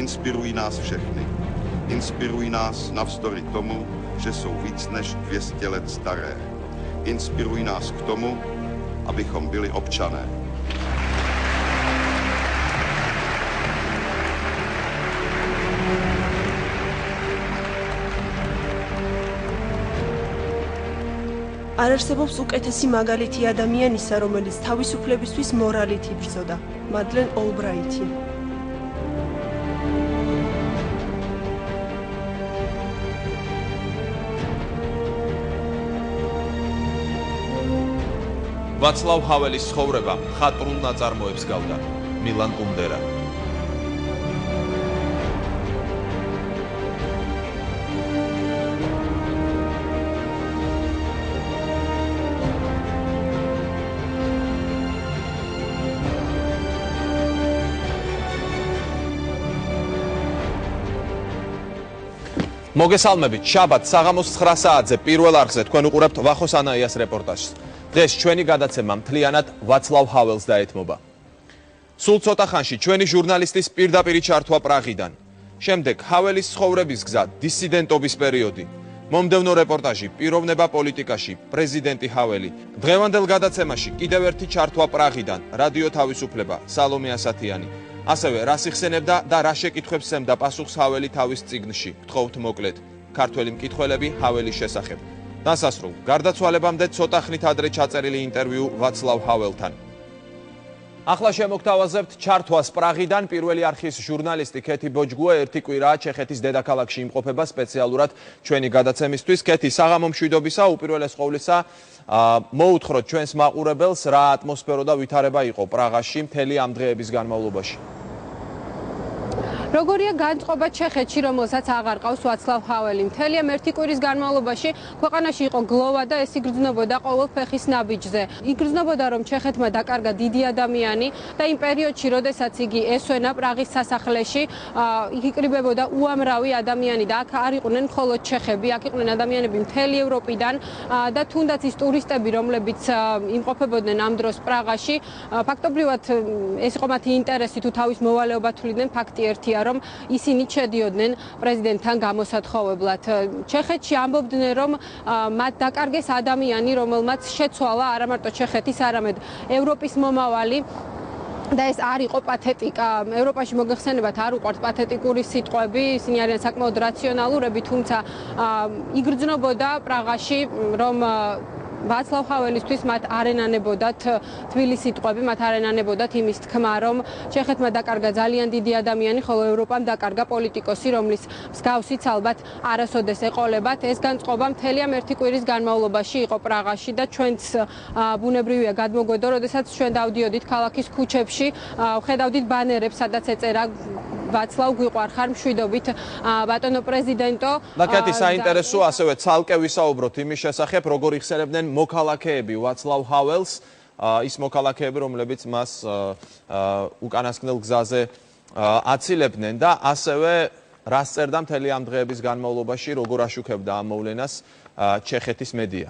Inspirují nás všechny. Inspirují nás navzdory tomu, že jsou víc než 200 let staré. Inspirují nás k tomu, abychom byli občané. არ არსებობს უკეთესი მაგალითი ადამიანისა, რომელიც თავისუფლებისთვის მორალით იბრძოდა. მადლენ ოლბრაითი. ვაცლავ ჰაველის ცხოვრება მხატვრულ ნაწარმოებს გავდა. მილან კუნდერა. მოგესალმებით, შაბათ საღამოს 9 საათზე პირველ არხზე თქვენ უყურებთ ვახოს ანაიას რეპორტაჟს. დღეს ჩვენი გადაცემა მთლიანად ვაცლავ ჰაველს დაეთმობა. სულ ცოტა ხანში ჩვენი ჟურნალისტის პირდაპირი ჩართვა პრაღიდან. შემდეგ ჰაველის ცხოვრების გზა, დისიდენტობის პერიოდი. მომდევნო რეპორტაჟი, პიროვნება პოლიტიკაში, პრეზიდენტი ჰაველი. დღევანდელ გადაცემაში კიდევ ერთი ჩართვა პრაღიდან, რადიო თავისუფლება, სალომე ასათიანი. ასევე რას იხსენებდა და რა შეკითხვებს სცემდა პასუხს ჰაველი თავის წიგნში. გთხოვთ მოკლედ. ქართველი მკითხველები ჰაველის შესახებ. დასასრულ გარდაცვალებამდე ცოტა ხნით ადრე ჩაწერილი ინტერვიუ ვაცლავ ჰაველთან. ახლა შემოგთავაზებთ ჩართვას პრაღიდან. პირველი არხის ჟურნალისტი ქეთი ბოჯგუა ერთი კვირაა ჩეხეთის დედაქალაქში იმყოფება სპეციალურად ჩვენი გადაცემისთვის. ქეთი, საღამო მშვიდობისა, უპირველეს ყოვლისა მოუთხროთ ჩვენს მაყურებელს რა ატმოსფერო და ვითარება იყო პრაღაში მთელი ამ დღეების განმავლობაში. როგორია განწყობა ჩეხეთში, რომელსაც აღარ ყავს ვაცლავ ჰაველი. მთელი ამ ერთი კვირის განმავლობაში ქვეყანაში იყო გლოვა და ეს იგრძნობოდა ყოველ ფეხის ნაბიჯზე. იგრძნობოდა, რომ ჩეხეთმა დაკარგა დიდი ადამიანი და იმ პერიოდში, როდესაც იგი ესვენა პრაღის სასახლეში, იქ იკრიბებოდა უამრავი ადამიანი და აქ არ იყვნენ მხოლოდ ჩეხები, აქ იყვნენ ადამიანები მთელი ევროპიდან და თუნდაც ის ტურისტები, რომლებიც იმყოფებოდნენ ამ დროს პრაღაში, ფაქტობრივად ეს იყო მათი ინტერესი თუ თავის მოვალეობა თვლიდნენ, ფაქტი ერთია, რომ ისინი შედიოდნენ პრეზიდენტთან გამოსათხოვებლად. ჩეხეთში ამბობდნენ, რომ მათ დაკარგეს ადამიანი, რომელმაც შეცვალა არა მარტო ჩეხეთის, არამედ ევროპის მომავალი. და ეს არ იყო პათეტიკა. ევროპაში მოგეხსენებათ, არ უყვართ პათეტიკური სიტყვები, ისინი არიან საკმაოდ რაციონალურები, თუმცა იგრძნობოდა პრაღაში, რომ ვაცლავ ჰაველისთვის მათ არენანებოდათ თბილი სიტყვები, მათ არენანებოდათ იმის თქმა, რომ ჩეხეთმა დაკარგა ძალიან დიდი ადამიანი, ხოლო ევროპამ დაკარგა პოლიტიკოსი, რომლის მსგავსიც ალბათ არასოდეს ეყოლებათ. ეს განწყობა მთელი ამ ერთი კვირის განმავლობაში იყო პრაღაში და ჩვენც ბუნებრივია გადმოგვედო, როდესაც ჩვენ დავდიოდით ქალაქის ქუჩებში, ხედავდით ბანერებს, სადაც ეწერა ვაცლავ გვიყვარხარ მშვიდობით ბატონო პრეზიდენტო. და კეთი საინტერესოა ასევე ცალკე ვისაუბროთ იმის შესახებ, როგორ იხსენებდნენ მოქალაქეები ვაცლავ ჰაველს, ის მოქალაქეები, რომლებიც მას უკანასკნელ გზაზე აცილებდნენ და ასევე რას წერდა მთელი ამ დღეების განმავლობაში, როგორ აშუქებდა ამ მოვლენას ჩეხეთის მედია.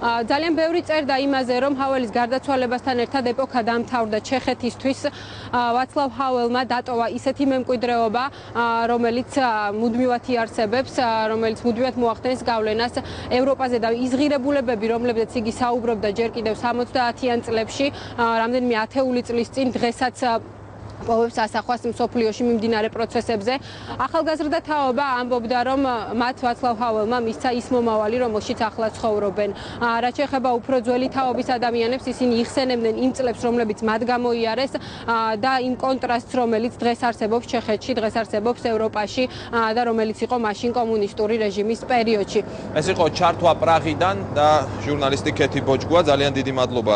ძალიან ბევრი წერდა იმაზე, რომ ჰაველის გარდაცვალებასთან ერთად ეპოქა დამთავრდა ჩეხეთისთვის. ვაცლავ ჰაველმა დატოვა ისეთი მემკვიდრეობა, რომელიც მუდმივად იარსებებს, რომელიც მუდმივად მოახდენს გავლენას ევროპაზე და იზღირებულებები, რომლებზეც იგი საუბრობდა ჯერ კიდევ 70-იან წლებში, რამდენიმე ათეული წლის წინ, დღესაც პოვებს ასახვას მსოფლიოში მიმდინარე პროცესებზე. ახალგაზრდა თაობა ამბობდა, რომ მათ ვაცლავ ჰაველმა მისცა ის მომავალი, რომელშიც ახლა ცხოვრობენ. რაც შეეხება უფრო ძველი თაობის ადამიანებს, ისინი იხსენებდნენ იმ წლებს, რომლებიც მათ გამოიარეს და იმ კონტრასტს, რომელიც დღეს არსებობს ჩეხეთში, დღეს არსებობს ევროპაში და რომელიც იყო მაშინ კომუნისტური რეჟიმის პერიოდში. ეს იყო ჩართვა პრაღიდან და ჟურნალისტი ქეთი ბოჯგუა, ძალიან დიდი მადლობა.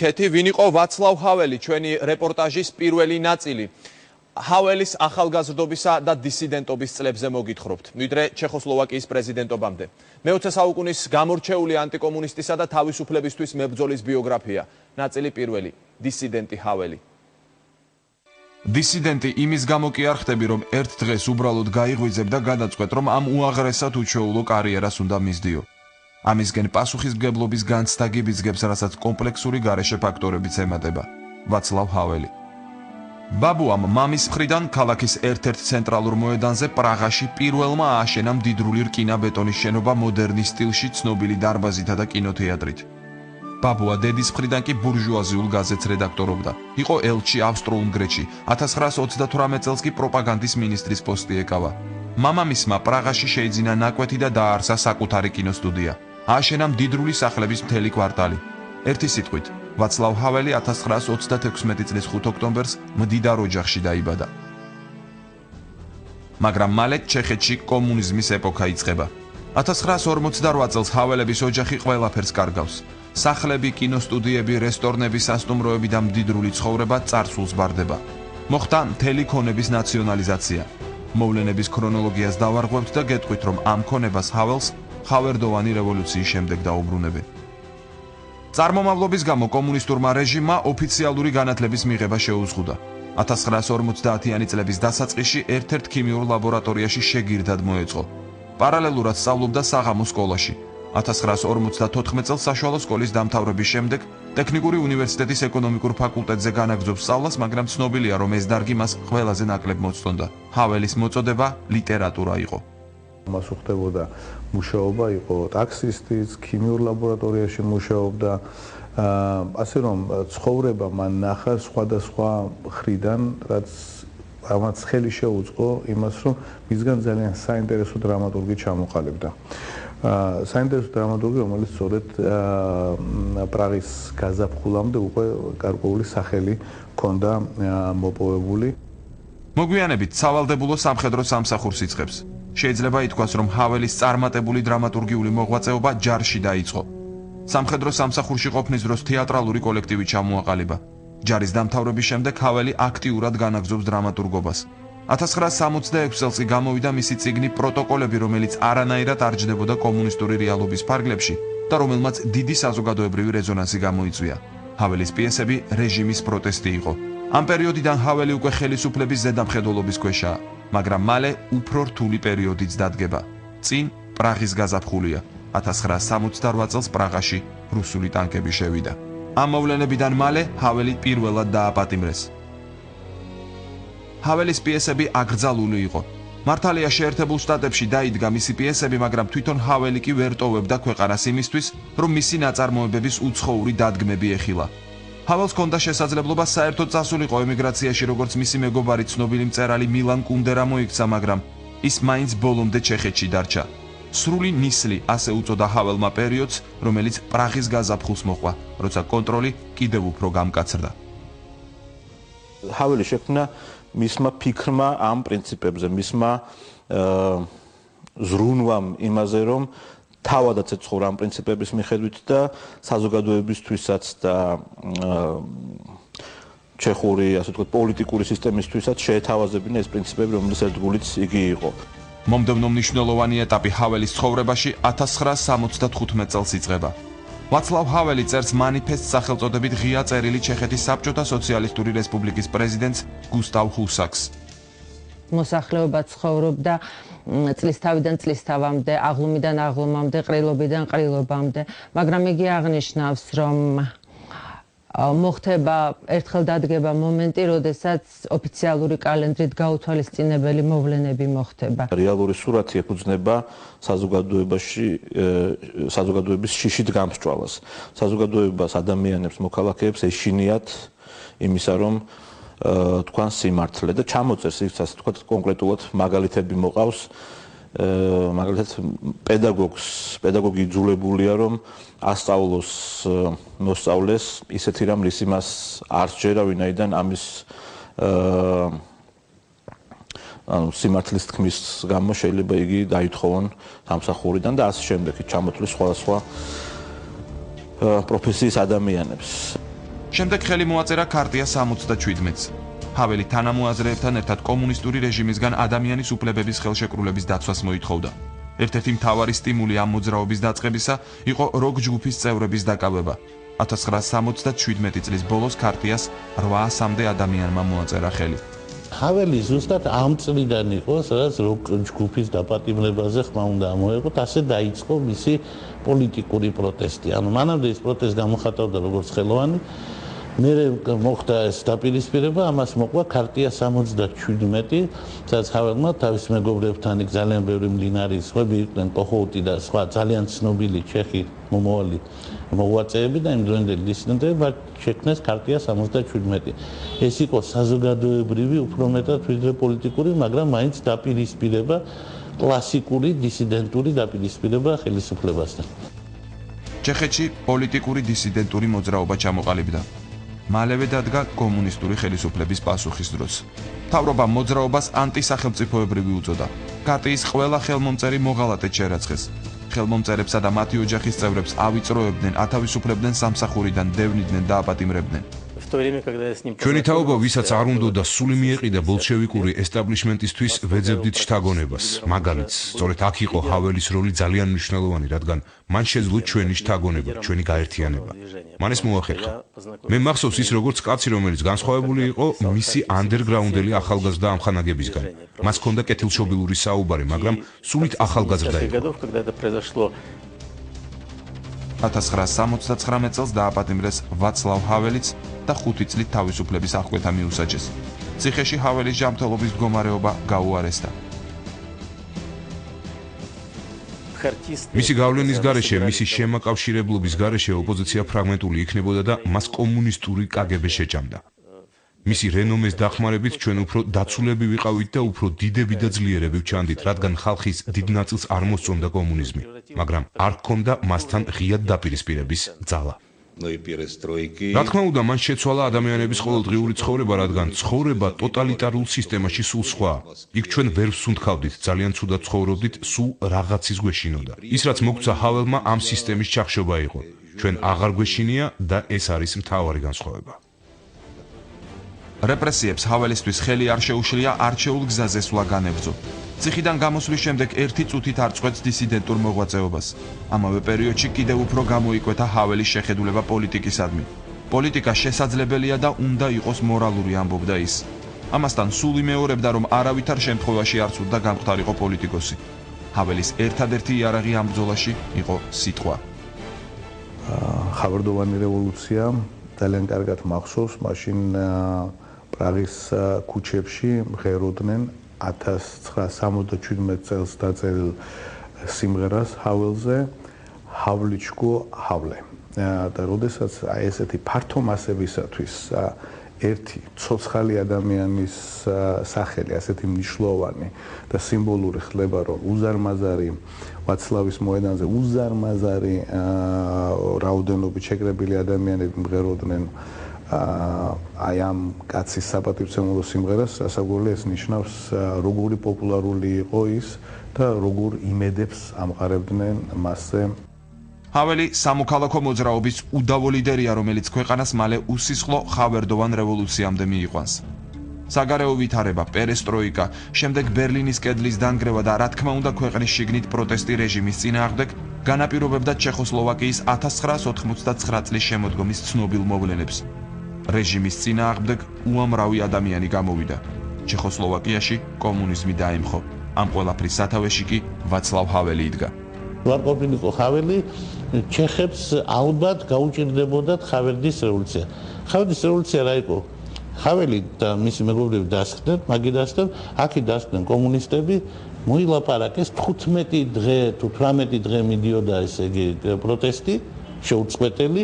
ქეთი, ვინ იყო ვაცლავ ჰაველი, ჩვენი რეპორტაჟის პირველი ნაწილი. ჰაველის ახალგაზრდობისა და დისიდენტობის წლებზე მოგითხრობთ, ვიდრე ჩეხოსლოვაკიის პრეზიდენტობამდე. მე-20 საუკუნის გამორჩეული ანტიკომუნისტისა და თავისუფლებისთვის მებრძოლის ბიოგრაფია. ნაწილი პირველი, დისიდენტი ჰაველი. დისიდენტი იმის გამო კი არ ხდები, რომ ერთ დღეს უბრალოდ გაიღვიძებ და გადაწყვეტ, რომ ამ უაღრესად უჩვეულო კარიერას უნდა მისდიო. ამისგენ პასუხისმგებლობის განცდა გიბიძგებს, რასაც კომპლექსური გარეშე ფაქტორებიც ემატება. ვაცლავ ჰაველი. ბაბუამ მამის მხრიდან ქალაქის ერთ-ერთ ცენტრალურ მოედანზე პრაღაში პირველმა ააშენა მდიდრული რკინა-ბეტონის შენობა მოდერნის სტილში ცნობილი დარბაზითა და კინოთეატრით. ბაბუა დედის მხრიდან კი ბურჟუაზიულ გაზეთს რედაქტორობდა. იყო ელჩი ავსტრო-უნგრეთში, 1928 წელს კი პროპაგანდის მინისტრის პოსტი ეკავა. მამამისმა პრაღაში შეიძინა ნაკვეთი და დააარსა საკუთარი კინოსტუდია. ააშენა მდიდრული სახლების მთელი კვარტალი. ერთი სიტყვით, ვაცლავ ჰაველი 1936 წლის 5 ოქტომბერს მდიდარ ოჯახში დაიბადა. მაგრამ მალე ჩეხეთში კომუნიზმის ეპოქა იწყება. 1948 წელს ჰაველების ოჯახი ყველაფერს კარგავს. სახლები, კინოსტუდიები, რესტორნები, სასტუმროები და მდიდრული ცხოვრება წარსულს ბარდება. მოხდა მთელი ქონების ნაციონალიზაცია. მოვლენების ქრონოლოგიას დავარღვევთ და გეტყვით, რომ ამ ქონებას ჰაველს ხავერდოვანი რევოლუციის შემდეგ დაუბრუნებენ. წარმომავლობის გამო კომუნისტურმა რეჟიმმა ოფიციალური განათლების მიღება შეუზღუდა. 1950-იანი წლების დასაწყისში ერთ-ერთ ქიმიურ ლაბორატორიაში შეგირდად მოეწყო. პარალელურად სწავლობდა საღამოს სკოლაში. 1954 წელს საშუალო სკოლის დამთავრების შემდეგ ტექნიკური უნივერსიტეტის ეკონომიკურ ფაკულტეტზე განაგრძობს სწავლას, მაგრამ ცნობილია, რომ ეს დარგი მას ყველაზე ნაკლებ მოწონდა. ჰაველის მოწოდება ლიტერატურა იყო. მას უხდებოდა მუშაობა, იყო ტაქსისტიც, ქიმიურ ლაბორატორიაში მუშაობდა, ასე რომ ცხოვრება მან ნახა სხვადასხვა მხრიდან, რაც ამაც ხელი შეუწყო იმას, რომ მისგან ძალიან საინტერესო დრამატურგი ჩამოყალიბდა. საინტერესო დრამატურგი, რომელიც სწორედ პრაღის გაზაფხულამდე უკვე გარკვეული სახელი ჰქონდა მოპოვებული. მოგვიანებით სავალდებულო სამხედრო სამსახურს იწყებს. შეიძლება ითქვას, რომ ჰაველის წარმატებული დრამატურგიული მოღვაწეობა ჯარში დაიწყო. სამხედრო სამსახურში ყოფნის დროს თეატრალური კოლექტივი ჩამოაყალიბა. ჯარის დამთავრების შემდეგ ჰაველი აქტიურად განაგრძობს დრამატურგობას. 1966 წელს კი გამოვიდა მისი წიგნი პროტოკოლები, რომელიც არანაირად არ ჯდებოდა კომუნისტური რეალობის ფარგლებში და რომელმაც დიდი საზოგადოებრივი რეზონანსი გამოიწვია. ჰაველის პიესები რეჟიმის პროტესტი იყო. ამ პერიოდიდან ჰაველი უკვე ხელისუფლების ზედამხედველობის ქვეშაა, მაგრამ მალე უფრო რთული პერიოდიც დადგება. წინ პრაღის გაზაფხულია. 1968 წელს პრაღაში რუსული ტანკები შევიდა. ამ მოვლენებიდან მალე ჰაველი პირველად დააპატიმრეს. ჰაველის პიესები აკრძალული იყო. მართალია შეერთებულ შტატებში დაიდგა მისი პიესები, მაგრამ თვითონ ჰაველი კი ვერ ტოვებდა ქვეყანას იმისთვის, რომ მისი ნაწარმოებების უცხოური დადგმები ეხილა. ჰაველს ჰქონდა შესაძლებლობა საერთოდ წასულიყო ემიგრაციაში, როგორც მისი მეგობარი ცნობილი მწერალი მილან კუნდერა მოიქცა, მაგრამ ის მაინც ბოლომდე ჩეხეთში დარჩა. სრული ნისლი, ასე უწოდა ჰაველმა პერიოდს, რომელიც პრაღის გაზაფხულს მოყვა, როცა კონტროლი კიდევ უფრო გამკაცრდა. ჰაველი შექმნა მისმა ფიქრმა ამ პრინციპებზე, მისმა ზრუნვამ იმაზე, რომ თავადაც ეცხოვრა ამ პრინციპების მიხედვით და საზოგადოებისთვისაც და ჩეხური, ასე ვთქვათ, პოლიტიკური სისტემისთვისაც შეეთავაზებინა ეს პრინციპები, რომლის ერთგულიც იგი იყო. მომდევნო მნიშვნელოვანი ეტაპი ჰაველის ცხოვრებაში 1975 წელს იწყება. ვაცლავ ჰაველი წერს მანიფესტს სახელწოდებით ღია წერილი ჩეხეთის საბჭოთა სოციალისტური რესპუბლიკის პრეზიდენტს გუსტავ ჰუსაკს. მოსახლეობა ცხოვრობდა წლისთავიდან წლისთავამდე, აღლუმიდან აღლუმამდე, ყრილობიდან ყრილობამდე, მაგრამ იგი აღნიშნავს, რომ მოხდება ერთხელ დადგება მომენტი, როდესაც ოფიციალური კალენდრით გაუთვალისწინებელი მოვლენები მოხდება. რეალური სურათი ეფუძნება საზოგადოების შიშით გამსჭვალას. საზოგადოებას, ადამიანებს, მოქალაქეებს ეშინიათ იმისა, რომ თქვან სიმართლე და ჩამოწერს ის, ასე ვთქვათ, კონკრეტულად მაგალითები მოყავს. მაგალითად პედაგოგი იძულებულია, რომ ასწავლოს მოსწავლეს ისეთი რამ, რის იმას არ სჯერა, ვინაიდან ამის სიმართლის თქმის გამო შეიძლება იგი დაითხოვონ სამსახურიდან და ასე შემდეგ, ჩამოთვლის სხვადასხვა პროფესიის ადამიანებს. შემდეგ ხელი მოაწერა ქარტია 77-ს. ჰაველი თანამოაზრეებთან ერთად კომუნისტური რეჟიმისგან ადამიანის უფლებების ხელშეკრულების დაცვას მოითხოვდა. ერთ-ერთი მთავარი სტიმული ამ მოძრაობის დაწყებისა იყო როკ ჯგუფის წევრების დაკავება. 1977 წლის ბოლოს ქარტიას 800-მდე ადამიანმა მოაწერა ხელი. ჰაველი ზუსტად ამ წლიდან იყო, სადაც როკ ჯგუფის დაპატიმრებაზე ხმა უნდა ამოეყოთ, ასე დაიწყო მისი პოლიტიკური პროტესტი. ანუ მანამდე ეს პროტესტი გამოხატავდა როგორც ხელოვანი მე მოხდა ეს დაპირისპირება, ამას მოყვა ქარტია 77, სადაც ჰაველმა თავის მეგობრებთან იქ ძალიან ბევრი მდინარის სხვები იყვნენ, კოხოუტი და სხვა ძალიან ცნობილი ჩეხი მომავალი მოღვაწეები და იმდროინდელი დისიდენტები შექმნეს ქარტია 77. ეს იყო საზოგადოებრივი, უფრო მეტად ვიდრე პოლიტიკური, მაგრამ მაინც დაპირისპირება, კლასიკური დისიდენტური დაპირისპირება ხელისუფლებასთან. ჩეხეთში პოლიტიკური დისიდენტური მოძრაობა ჩამოყალიბდა. მალევე დადგა კომუნისტური ხელისუფლების პასუხის დროს. მთავრობამ მოძრაობას ანტისახელმწიფოებრივი უწოდა. ქარტიის ყველა ხელმომწერი მოღალატედ შერაცხეს. ხელმომწერებსა და მათი ოჯახის წევრებს ავიწროებდნენ, ათავისუფლებდნენ სამსახურიდან, დევნიდნენ და აპატიმრებდნენ. ჩვენი თაობა, ვისაც არ უნდოდა სული მიეყიდა ბოლშევიკური ესტაბლიშმენტისთვის, ვეძებდით შთაგონებას. მაგალითს, სწორედ აქ იყო ჰაველის როლი ძალიან მნიშვნელოვანი, რადგან მან შეძლო ჩვენი შთაგონება, ჩვენი გაერთიანება. მან ეს მოახერხა. მე მახსოვს ის როგორც კაცი, რომელიც განსხვავებული იყო მისი ანდერგრაუნდელი ახალგაზრდა ამხანაგებისგან. მას ჰქონდა კეთილშობილური საუბარი, მაგრამ სულით ახალგაზრდა იყო. 1979 წელს დააპატიმრეს ვაცლავ ჰაველიც და 5 წლით თავისუფლების აღკვეთა მიუსაჯეს. ციხეში ჰაველის ჯანმრთელობის მდგომარეობა გაუარესდა. მისი გავლენის გარეშე, მისი შემაკავშირებლობის გარეშე ოპოზიცია ფრაგმენტული იქნებოდა და მას კომუნისტური კგბ შეჭამდა. მისი რენომეს დახმარებით ჩვენ უფრო დაცულები ვიყავით და უფრო დიდები და ძლიერები ვჩანდით, რადგან ხალხის დიდ ნაწილს არ მოსწონდა კომუნიზმი, მაგრამ არ ჰქონდა მასთან ღიად დაპირისპირების ძალა. რა თქმა უნდა, მან შეცვალა ადამიანების ყოველდღიური ცხოვრება, რადგან ცხოვრება ტოტალიტარულ სისტემაში სულ სხვაა. იქ ჩვენ ვერ ვსუნთქავდით, ძალიან ცუდად ცხოვრობდით, სულ რაღაცის გვეშინოდა. ის რაც მოგცა ჰაველმა ამ სისტემის ჩახშობა იყო. ჩვენ აღარ გვეშინია და ეს არის მთავარი განსხვავება. რეპრესიებს ჰაველისთვის ხელი არ შეუშლია არჩეულ გზაზე სვლა განებრძო. ციხიდან გამოსვლის შემდეგ 1 წუთით არ წყვეტს დისიდენტურ მოღვაწეობას. ამავე პერიოდში კიდევ უფრო გამოიკვეთა ჰაველის შეხედულება პოლიტიკისადმი. პოლიტიკა შესაძლებელია და უნდა იყოს მორალური, ამბობდა ის. ამასთან სულ იმეორებდა, რომ არავითარ შემთხვევაში არ ცუდდა გამختارიყო პოლიტიკოსი. ჰაველის ერთადერთი იარაღი ამ ბრძოლაში იყო სიტყვა. ხავერდოვანი რევოლუცია ძალიან კარგად მახსოვს, მაშინ პრაღის ქუჩებში მღეროდნენ 1977 წელს დაწერილ სიმღერას ჰაველზე ჰავლიჩკო ჰავლე. და როდესაც ესეთი ფართო მასებისათვის ერთი ცოცხალი ადამიანის სახელი ასეთი მნიშვნელოვანი და სიმბოლური ხდება, რომ უზარმაზარი ვაცლავის მოედანზე უზარმაზარი რაოდენობით შეკრებილი ადამიანები მღეროდნენ აი ამ კაცის საპატივცემულო სიმღერას, ასაგული ეს ნიშნავს როგორი პოპულარული იყო ის და როგორ იმედებს ამყარებდნენ მასზე. ჰაველი სამოქალაქო მოძრაობის უდავო ლიდერია, რომელიც ქვეყანას მალე უსისხლო ხავერდოვან რევოლუციამდე მიიყვანს. საგარეო ვითარება, პერესტროიკა, შემდეგ ბერლინის კედლის დანგრევა და რა თქმა უნდა ქვეყნის შიგნით პროტესტი რეჟიმის წინააღმდეგ განაპირობებდა ჩეხოსლოვაკიის 1989 წლის შემოდგომის ცნობილ მოვლენებს. რეჟიმის წინააღმდეგ უამრავი ადამიანი გამოვიდა. ჩეხოსლოვაკიაში კომუნიზმი დაემხო. ამ ყველაფრის სათავეში კი ვაცლავ ჰაველი იდგა. ვარყოფილიყო ჰაველი, ჩეხებს ალბათ გაუჭირდებოდათ ხავერდის რევოლუცია. ხავერდის რევოლუცია რა იყო? ჰაველი და მისი მეგობრები დასხდნენ, მაგიდასთან, აქი დასხდნენ კომუნისტები, მოილაპარაკეს 15 დღე თუ 18 დღე მიდიოდა ესე იგი პროტესტი, შეუწყვეტელი,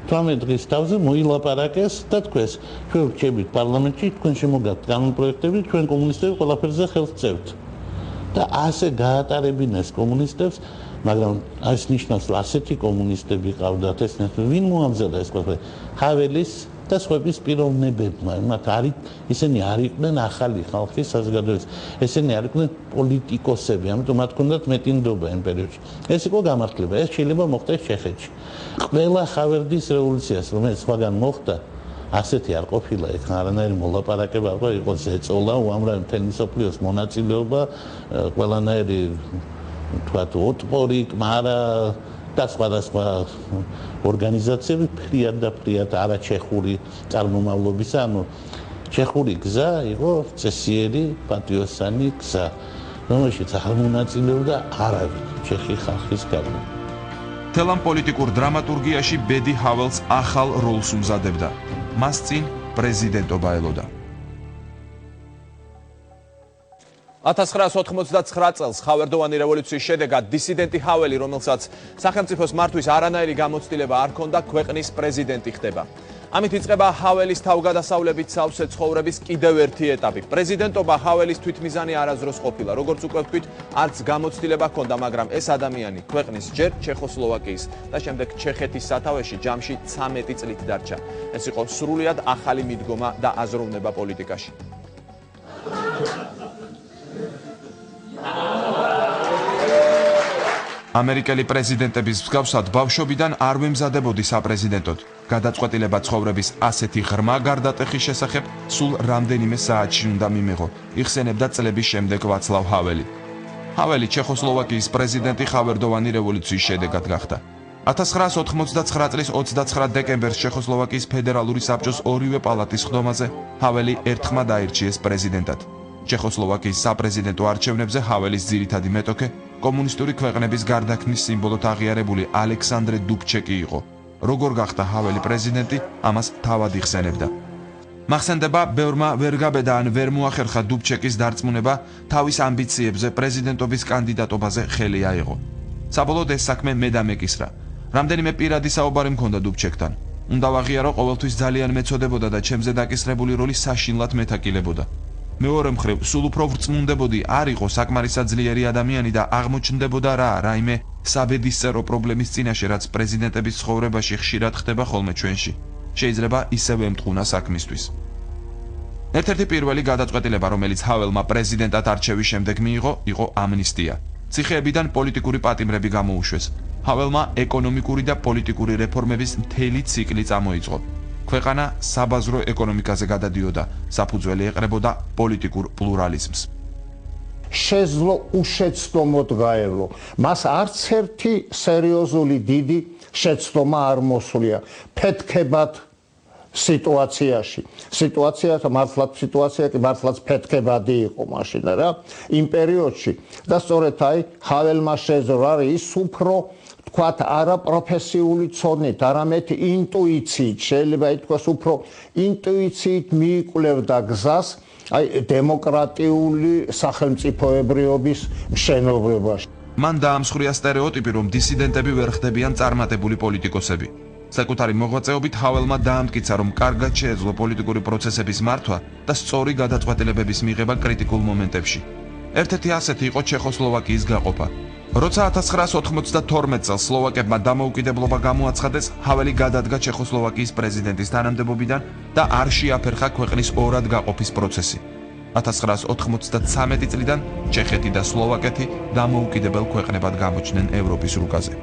18 დღის თავზე მოილაპარაკეს და თქვეს, ჩვენ ვrჩებით პარლამენტში, თქვენ შემოგაქვთ კანონპროექტები, ჩვენ კომუნისტები ყველაფერზე ხელს ვწევთ. და ასე გაატარებინეს კომუნისტებს, მაგრამ ეს ნიშნავს, რომ ასეთი კომუნისტები ყავდათ, ეს ვინ მოამზადა ეს ყველაფერი? ჰაველის და სხვების პიროვნებებმა, მათ არის ისინი არ იყვნენ ახალი ხალხის საზოგადოების, ესენი არ იყვნენ პოლიტიკოსები, ამიტომ მათ ჰქონდათ მეტი ნდობა იმ პერიოდში. ეს იყო გამართლება, ეს შეიძლება მოხდეს ჩეხეთში. ყველა ხავერდის რევოლუციას, რომელიც სხვაგან მოხდა, ასეთი არ ყოფილა, იქ არანაირი მოლაპარაკება არ იყო, ზეწოლა, უამრავი მთელი მსოფლიოს მონაწილეობა, ყველანაირი თქვათ ოტპორი, კმარა და სხვადასხვა ორგანიზაციები ფრიად და ფრიად არაჩეხური წარმომავლობისა, ანუ ჩეხური გზა იყო წესიერი, პატრიოტსანი გზა, რომელშიც არ მონაწილეობდა არავინ ჩეხი ხალხის გარდა. მთელ ამ პოლიტიკურ დრამატურგიაში ბედი ჰაველს ახალ როლს უმზადებდა. მას წინ პრეზიდენტობა ელოდა. 1989 წელს ხავერდოვანი რევოლუციის შედეგად დისიდენტი ჰაველი, რომელსაც სახელმწიფოს მართვის არანაირი გამოცდილება არ ჰქონდა, ქვეყნის პრეზიდენტი ხდება. ამით იწყება ჰაველის თავგადასავლებით სავსე ცხოვრების კიდევ ერთი ეტაპი. პრეზიდენტობა ჰაველის თვითმიზანი არასდროს ყოფილა. როგორც უკვე ვთქვით, არც გამოცდილება ჰქონდა, მაგრამ ეს ადამიანი ქვეყნის ჯერ ჩეხოსლოვაკიის და შემდეგ ჩეხეთის სათავეში ჯამში 13 წლით დარჩა. ეს იყო სრულიად ახალი მიდგომა და აზროვნება პოლიტიკაში. ამერიკელი პრეზიდენტების მსგავსად ბავშვობიდან არ ვემზადებოდი საპრეზიდენტოდ. გადაწყვეტილება ცხოვრების ასეთი ღრმა გარდატეხის შესახებ სულ რამდენიმე საათში უნდა მიმეღო. იხსენებდა წლების შემდეგ ვაცლავ ჰაველი. ჰაველი ჩეხოსლოვაკიის პრეზიდენტი ხავერდოვანი რევოლუციის შედეგად გახდა. 1989 წლის 29 დეკემბერს ჩეხოსლოვაკიის ფედერალური საბჭოს ორივე პალატის ხდომაზე ჰაველი ერთხმად აირჩიეს პრეზიდენტად. ჩეხოსლოვაკიის საპრეზიდენტო არჩევნებზე ჰაველის ძირითადი მეტოქე კომუნისტური ქვეყნების გარდაქმნის სიმბოლოდ აღიარებული ალექსანდრე დუბჩეკი იყო. როგორ გახდა ჰაველი პრეზიდენტი, ამას თავად იხსენებდა. მახსენდება, ბევრმა ვერ გაბედა ან ვერ მოახერხა დუბჩეკის დარწმუნება თავის ამბიციებზე პრეზიდენტობის კანდიდატობაზე ხელი აიღო. საბოლოოდ ეს საქმე მე დამეკისრა. რამდენიმე პირადი საუბარი მქონდა დუბჩეკთან. უნდა ვაღიარო, ყოველთვის ძალიან მეწოდებოდა და ჩემზე დაკისრებული როლი საშინლად მეთაკილებოდა. მეორე მხრივ, სულ უფრო ვრწმუნდებოდი, არ იყო საკმარისად ძლიერი ადამიანი და აღმოჩნდებოდა რაიმე საბედისწერო პრობლემის წინაშე, რაც პრეზიდენტების ცხოვრებაში ხშირად ხდება ხოლმე ჩვენში. შეიძლება ისევ ემტყუნა საქმისთვის. ერთ-ერთი პირველი გადაწყვეტილება, რომელიც ჰაველმა პრეზიდენტად არჩევის შემდეგ მიიღო, იყო ამნისტია. ციხეებიდან პოლიტიკური პატიმრები გამოუშვეს. ჰაველმა ეკონომიკური და პოლიტიკური რეფორმების მთელი ციკლი წამოიწყო. ქვეყანა საბაზრო ეკონომიკაზე გადადიოდა, საფუძველი ეყრებოდა პოლიტიკურ პლურალიზმს. შეძლო უშეცდომოდ გაევლო. მას არც ერთი სერიოზული დიდი შეცდომა არ მოსვლია. ფეთქებად სიტუაციაში. სიტუაცია კი მართლაც ფეთქებადი იყო მაშინ რა, იმ პერიოდში. და სწორედ აი ჰაველმა შეძლო ის უფრო თქვათ არა პროფესიული ცოდნით, არამედ ინტუიციით, შეიძლება ითქვას უფრო ინტუიციით მიიკვლევდა გზას აი დემოკრატიული სახელმწიფოებრიობის მშენებლობაში. მან დაამსხვრია სტერეოტიპი, რომ დისიდენტები ვერ ხდებიან წარმატებული პოლიტიკოსები. საკუთარი მოღვაწეობით ჰაველმა დაამტკიცა, რომ კარგად შეეძლო პოლიტიკური პროცესების მართვა და სწორი გადაწყვეტილებების მიღება კრიტიკულ მომენტებში. ერთ-ერთი ასეთი იყო ჩეხოსლოვაკიის გაყოფა. როცა 1992 წელს სლოვაკებმა დამოუკიდებლობა გამოაცხადეს, ჰაველი გადადგა ჩეხოსლოვაკიის პრეზიდენტის თანამდებობიდან და არ შეაფერხა ქვეყნის ორად გაყოფის პროცესი. 1993 წლიდან ჩეხეთი და სლოვაკეთი დამოუკიდებელ ქვეყნებად გამოჩნდნენ ევროპის რუკაზე.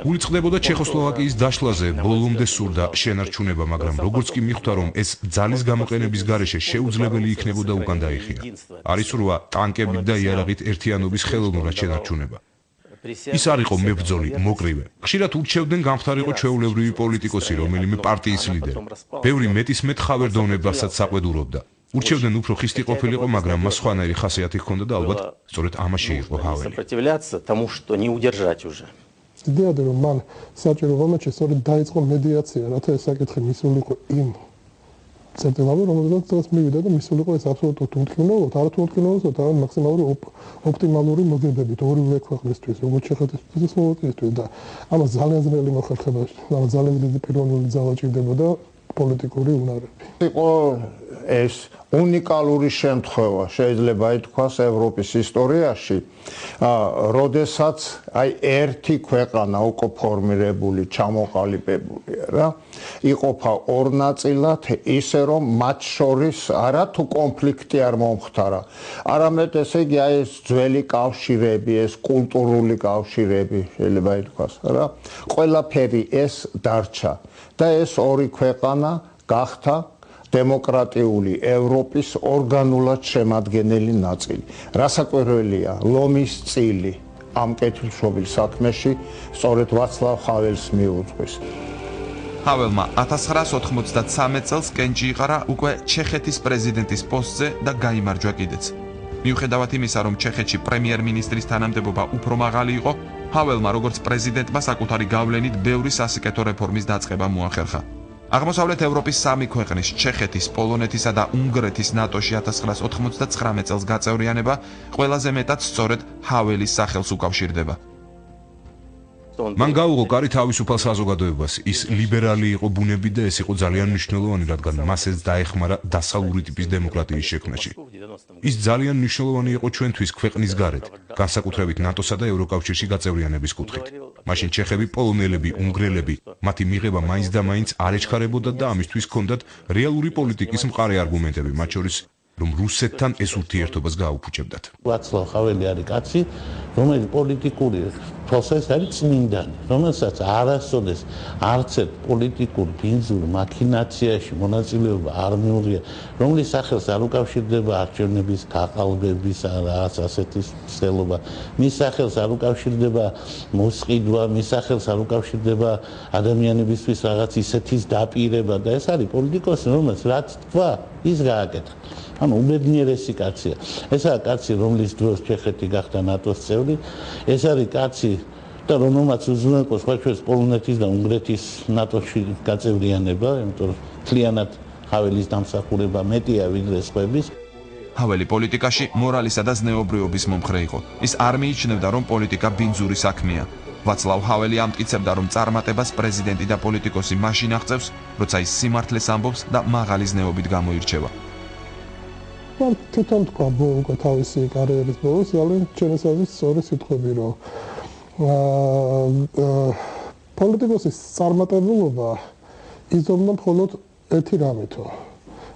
უიწყდებოდა ჩეხოსლოვაკიის დაშლაზე, ბოლომდე სურდა შენარჩუნება, მაგრამ როგორც კი მიხვდა, რომ ეს ძალის გამოყენების გარეშე შეუძლებელი იქნებოდა, უკან დაიხია. არის სურვა ტანკებით და იარაღით ერთიანობის ხელოვნურად შენარჩუნება. ის არ იყო მებრძოლი, მოკრივე. ხშირად ურჩევდნენ გამხდარიყო ჩვეულებრივი პოლიტიკოსი, რომელიმე პარტიის ლიდერი. ბევრი მეტისმეტ ხავერდოვნებასაც საყვედურობდა. ურჩევდნენ უფრო ხისტი ყოფილიყო, მაგრამ მას სხვანაირი ხასიათი ჰქონდა და ალბათ სწორედ ამაში იყო ჰაველი. იდეა რომ მან საჭირო მომენტში სწორედ დაიწყო მედიაცია, რათა ეს საკითხი მისულიყო იმ წერტილამდე, რომელზეც დღეს მივიდა და მისულიყო ეს აბსოლუტურად უთქმელოდ, არათუნთქმელოდ, არამედ მაქსიმალური ოპტიმალური მოგებებით ორივე ქვეყნისთვის, როგორც ჩეხეთისთვის და სლოვაკიისთვის და ამას ძალიან ძნელი მოხერხება, ძალიან დიდი პიროვნული ძალა ჭირდებოდა პოლიტიკური უნარები. იყო ეს უნიკალური შემთხვევა, შეიძლება ითქვას ევროპის ისტორიაში, როდესაც აი ერთი ქვეყანა უკვე ფორმირებული, ჩამოყალიბებულია რა, იყოფა ორ ნაწილად, ისე რომ მათ შორის არა თუ კონფლიქტი არ მომხდარა, არამედ ესე იგი აი ეს ძველი კავშირები, ეს კულტურული კავშირები, შეიძლება ითქვას რა, ყველაფერი ეს დარჩა და ეს ორი ქვეყანა გახდა დემოკრატიული ევროპის ორგანულად შემადგენელი ნაწილი. რასაკვირველია, ლომის წილი ამ კეთილშობილ საქმეში სწორედ ვაცლავ ჰაველს მიუძღვის. ჰაველმა 1993 წელს კენჭი იყარა უკვე ჩეხეთის პრეზიდენტის პოსტზე და გაიმარჯვა კიდეც. მიუხედავად იმისა, რომ ჩეხეთში პრემიერ-მინისტრის თანამდებობა უფრო მაღალი იყო, ჰაველმა როგორც პრეზიდენტმა საკუთარი გავლენით ბევრი სასიკეთო რეფორმის დაწყება მოახერხა. აღმოსავლეთ ევროპის სამი ქვეყნის ჩეხეთის, პოლონეთისა და უნგრეთის ნატოში 1999 წელს გაწევრიანება ყველაზე მეტად სწორედ ჰაველის სახელს უკავშირდება. მან გაუღო კარი თავისუფალ საზოგადოებას. ის ლიბერალი იყო ბუნებით და ეს იყო ძალიან მნიშვნელოვანი, რადგან მას ეს დაეხმარა დასავლური ტიპის დემოკრატიის შექმნაში. ის ძალიან მნიშვნელოვანი იყო ჩვენთვის ქვეყნის გარეთ, განსაკუთრებით ნატოსა და ევროკავშირში გაწევრიანების კუთხით. მაშინ ჩეხები, პოლონელები, უნგრელები, მათი მიღება მაინც და მაინც არ ეჩქარებოდა და ამისთვის ჰქონდათ რეალური პოლიტიკის მყარი არგუმენტები, მათ შორის რომ რუსეთთან ეს ურთიერთობას გააუფუჭებდათ. ვაცლავ ჰაველი არის კაცი, რომელიც პოლიტიკური პროცესი არის წმინდანი, რომელსაც არასოდეს არც ერთ პოლიტიკურ ბინძურ მაქინაციაში მონაწილეობა არ მიუღია, რომლის სახელს არ უკავშირდება არჩევნების გაყალბების რაღაც ასეთი ცდელობა, მის სახელს არ უკავშირდება მოსყიდვა, მის სახელს არ უკავშირდება ადამიანებისთვის რაღაც ისეთის დაპირება და ეს არის პოლიტიკოსი, რომელიც რაც თქვა, ის გააკეთა. ანუ უბედნიერესი კაცია. ესაა კაცი, რომლის დროს ჩეხეთი გახდა ნატოს წევრი. ეს არის კაცი და რომელმაც უზრუნველყო სხვა ჩვენს პოლონეთის და უნგრეთის ნატოში გაწევრიანება, იმიტომ რომ მთლიანად ჰაველის დამსახურება მეტია ვიდრე სხვების. ჰაველი პოლიტიკაში მორალისა და ზნეობრიობის მომხრე იყო. ის არ მიიჩნევდა, რომ პოლიტიკა ბინძური საქმეა. ვაცლავ ჰაველი ამტკიცებდა, რომ წარმატებას პრეზიდენტი და პოლიტიკოსი მაშინ აღწევს, როცა ის სიმართლეს ამბობს და მაღალი ზნეობით გამოირჩევა. თვითონ თქვა უკვე თავისი კარიერის ბოლოს, ძალიან ჩვენესათვის სწორი სიტყვები, რომ პოლიტიკოსის წარმატებულობა იზომნა მხოლოდ ერთი რამითო.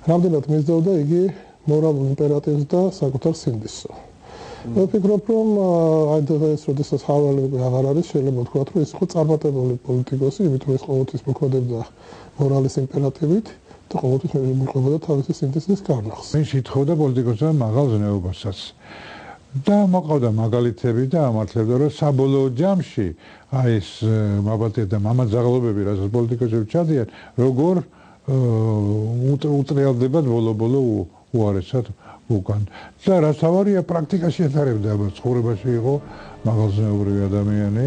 რამდენად მისდევდა იგი მორალურ იმპერატივს და საკუთარ სინდისო. მე ვფიქრობ, რომ აი ეს როდესაც ჰაველი აღარ არის, შეიძლება ვთქვათ, რომ ის იყო წარმატებული პოლიტიკოსი, იმიტომ რომ ის ყოველთვის მოქმედებდა მორალის იმპერატივით. და ყოველთვის მიყვებოდა თავისი სინთეზის კარნახს. მის ითხოვდა პოლიტიკოსებმა მაღალ ზნეობასაც. და მოყავდა მაგალითები და ამართლებდა, რომ საბოლოო ჯამში აი ეს მაბატე და მამაძაღლობები, რასაც პოლიტიკოსები ჩადიან, როგორ უტრიალდებათ ბოლო-ბოლო უარესად უკან. და რაც თავარია პრაქტიკაში ეთარებდა, ცხოვრებაში იყო მაღალზნეობრივი ადამიანი.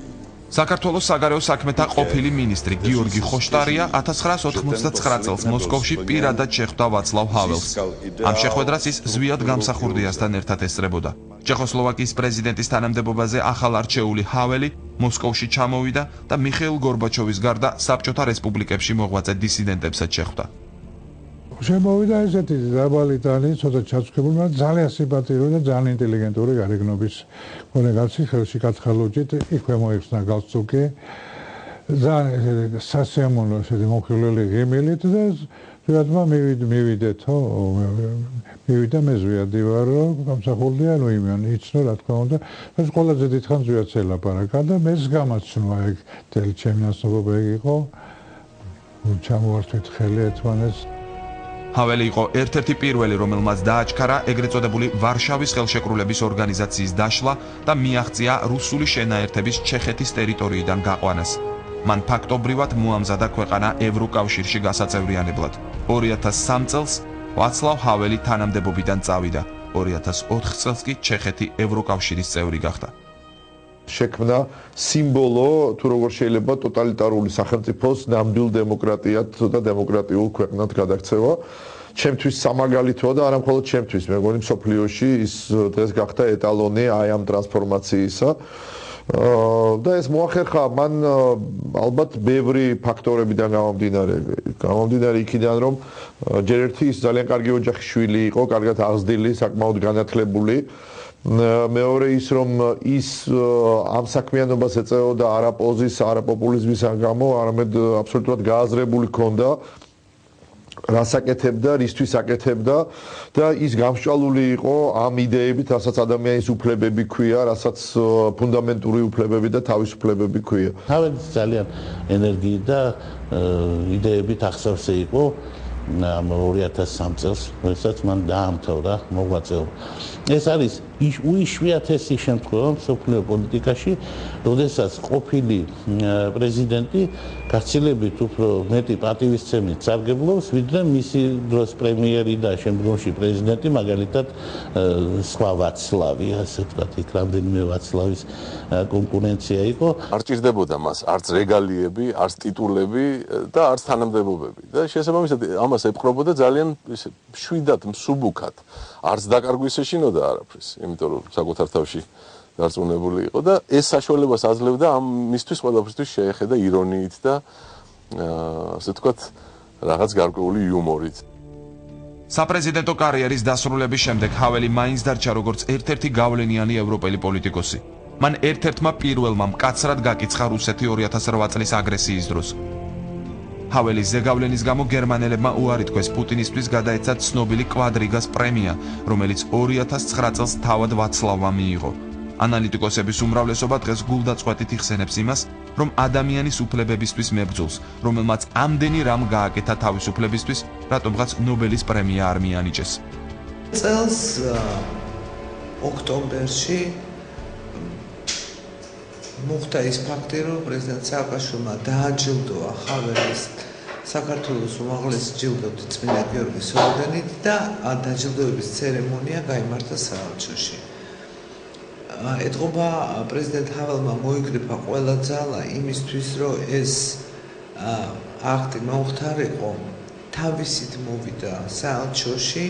საქართველოს საგარეო საქმეთა ყოფილი მინისტრი გიორგი ხოშტარია 1989 წელს მოსკოვში პირადად შეხვდა ვაცლავ ჰაველს. ამ შეხვედრას ის ზვიად გამსახურდიასთან ერთად ესწრებოდა. ჩეხოსლოვაკიის პრეზიდენტის თანამდებობაზე ახალ არჩეული ჰაველი მოსკოვში ჩამოვიდა და მიხეილ გორბაჩოვის გარდა საბჭოთა რესპუბლიკებში მოღვაწე დისიდენტებსაც შეხვდა. შემოვიდა ესეთი დაბალი ტანი, ცოტა ჩაცქებული, მაგრამ ძალიან სიმპათიური და ძალიან ინტელიგენტური გარეგნობის მქონე კაცი, ხელში კაცხალოჯით, იქვე მოიხსნა გალსტუკი. ძალიან სასიამოვნო ესეთი მომხილველი ღიმილით და ზვიადმა მივიდეთო, მივიდა მე ზვიადი ვარ, გამსახურდია, ნუ იმან იცნო რა თქმა უნდა, ეს ყველაზე დიდხანს ზვიადს ელაპარაკა და მეც გამაცნო ეგ თელი ჩემი ასწავლობა ეგ იყო. ჩამოვართვით ხელი ერთმანეთს. ჰაველი იყო ერთ-ერთი პირველი, რომელმაც დააჩქარა ეგრეთ წოდებული ვარშავის ხელშეკრულების ორგანიზაციის დაშლა და მიაღწია რუსული შენაერთების ჩეხეთის ტერიტორიიდან გაყვანას. მან ფაქტობრივად მოამზადა ქვეყანა ევროკავშირში გასაწევრიანებლად. 2003 წელს ვაცლავ ჰაველი თანამდებობიდან წავიდა. 2004 წელს კი ჩეხეთი ევროკავშირის წევრი გახდა. შექმნა სიმბოლო, თუ როგორ შეიძლება ტოტალიტარული სახელმწიფოს ნამდვილ დემოკრატიად და დემოკრატიულ ქვეყნად გადაქცევა. ჩემთვის სამაგალითოა და არა მხოლოდ ჩემთვის, მე მგონი მსოფლიოში ის დღეს გახდა ეტალონი აი ამ ტრანსფორმაციისა. და ეს მოახერხა მან ალბათ ბევრი ფაქტორებიდან გამომდინარე იქიდან რომ ჯერ ერთი ის ძალიან კარგი ოჯახის შვილი იყო, კარგად აღზრდილი, საკმაოდ განათლებული. მეორე ის რომ ის ამ საქმიანობას ეწეოდა არა პოზის, არა პოპულიზმის გამო, არამედ აბსოლუტურად გააზრებული ჰქონდა რას აკეთებდა, რისთვის აკეთებდა და ის გამსჭვალული იყო ამ იდეებით, რასაც ადამიანის უფლებები ქვია, რასაც ფუნდამენტური უფლებები და თავისუფლებები ქვია. თავის ძალიან ენერგიით და იდეებით ახსავსე იყო 2003 წელს, როდესაც მან დაამთავრა მოღვაწეობა. ეს არის უიშვიათესი შემთხვევა მსოფლიო პოლიტიკაში, როდესაც ყოფილი პრეზიდენტი გაცილებით უფრო მეტი პატივისცემით სარგებლობს, ვიდრე მისი დროს პრემიერი და შემდგომში პრეზიდენტი, მაგალითად სხვა ვაცლავი, ასე ვთქვათ, იქ რამდენიმე ვაცლავის კონკურენცია იყო. არ ჭირდებოდა მას არც რეგალიები, არც ტიტულები და არც თანამდებობები. და შესაბამისად ამას ეპყრობოდა ძალიან მშვიდად, მსუბუქად. არც დაკარგვის ეშინოდა არაფრის, იმიტომ რომ საკუთარ თავში დარწმუნებული იყო და ეს საშუალებას აძლევდა ამ მისთვის ყველაფრისთვის შეეხედა ირონიით და ასე ვთქვათ, რაღაც გარკვეული იუმორით. საპრეზიდენტო კარიერის დასრულების შემდეგ ჰაველი მაინც დარჩა როგორც ერთ-ერთი გავლენიანი ევროპელი პოლიტიკოსი. მან ერთ-ერთმა პირველმა მკაცრად გაკიცხა რუსეთი 2008 წლის აგრესიის დროს. ჰაველის ზეგავლენის გამო გერმანელებმა უარი თქვეს პუტინისთვის გადაეცა ცნობილი კვადრიგას პრემია, რომელიც 2009 წელს თავად ვაცლავმა მიიღო. ანალიტიკოსების უმრავლესობა დღეს გულდაწყვეტით იხსენებს იმას, რომ ადამიანის უფლებებისთვის მებრძოლს, რომელმაც ამდენი რამ გააკეთა თავისუფლებისთვის, რატომღაც ნობელის პრემია არ მიანიჭეს. წელს ოქტომბერში მოხდა ის ფაქტი, რომ პრეზიდენტ სააკაშვილმა დააჯილდოა ჰაველის საქართველოს უმაღლესი ჯილდოთი წმინდა გიორგის ორდენით და დაჯილდოების ცერემონია გაიმართა საელჩოში. ეთყობა პრეზიდენტ ჰაველმა მოიკრიფა ყველა ძალა იმისთვის, რომ ეს აქტი მოხდარიყო, თავისით მოვიდა საელჩოში,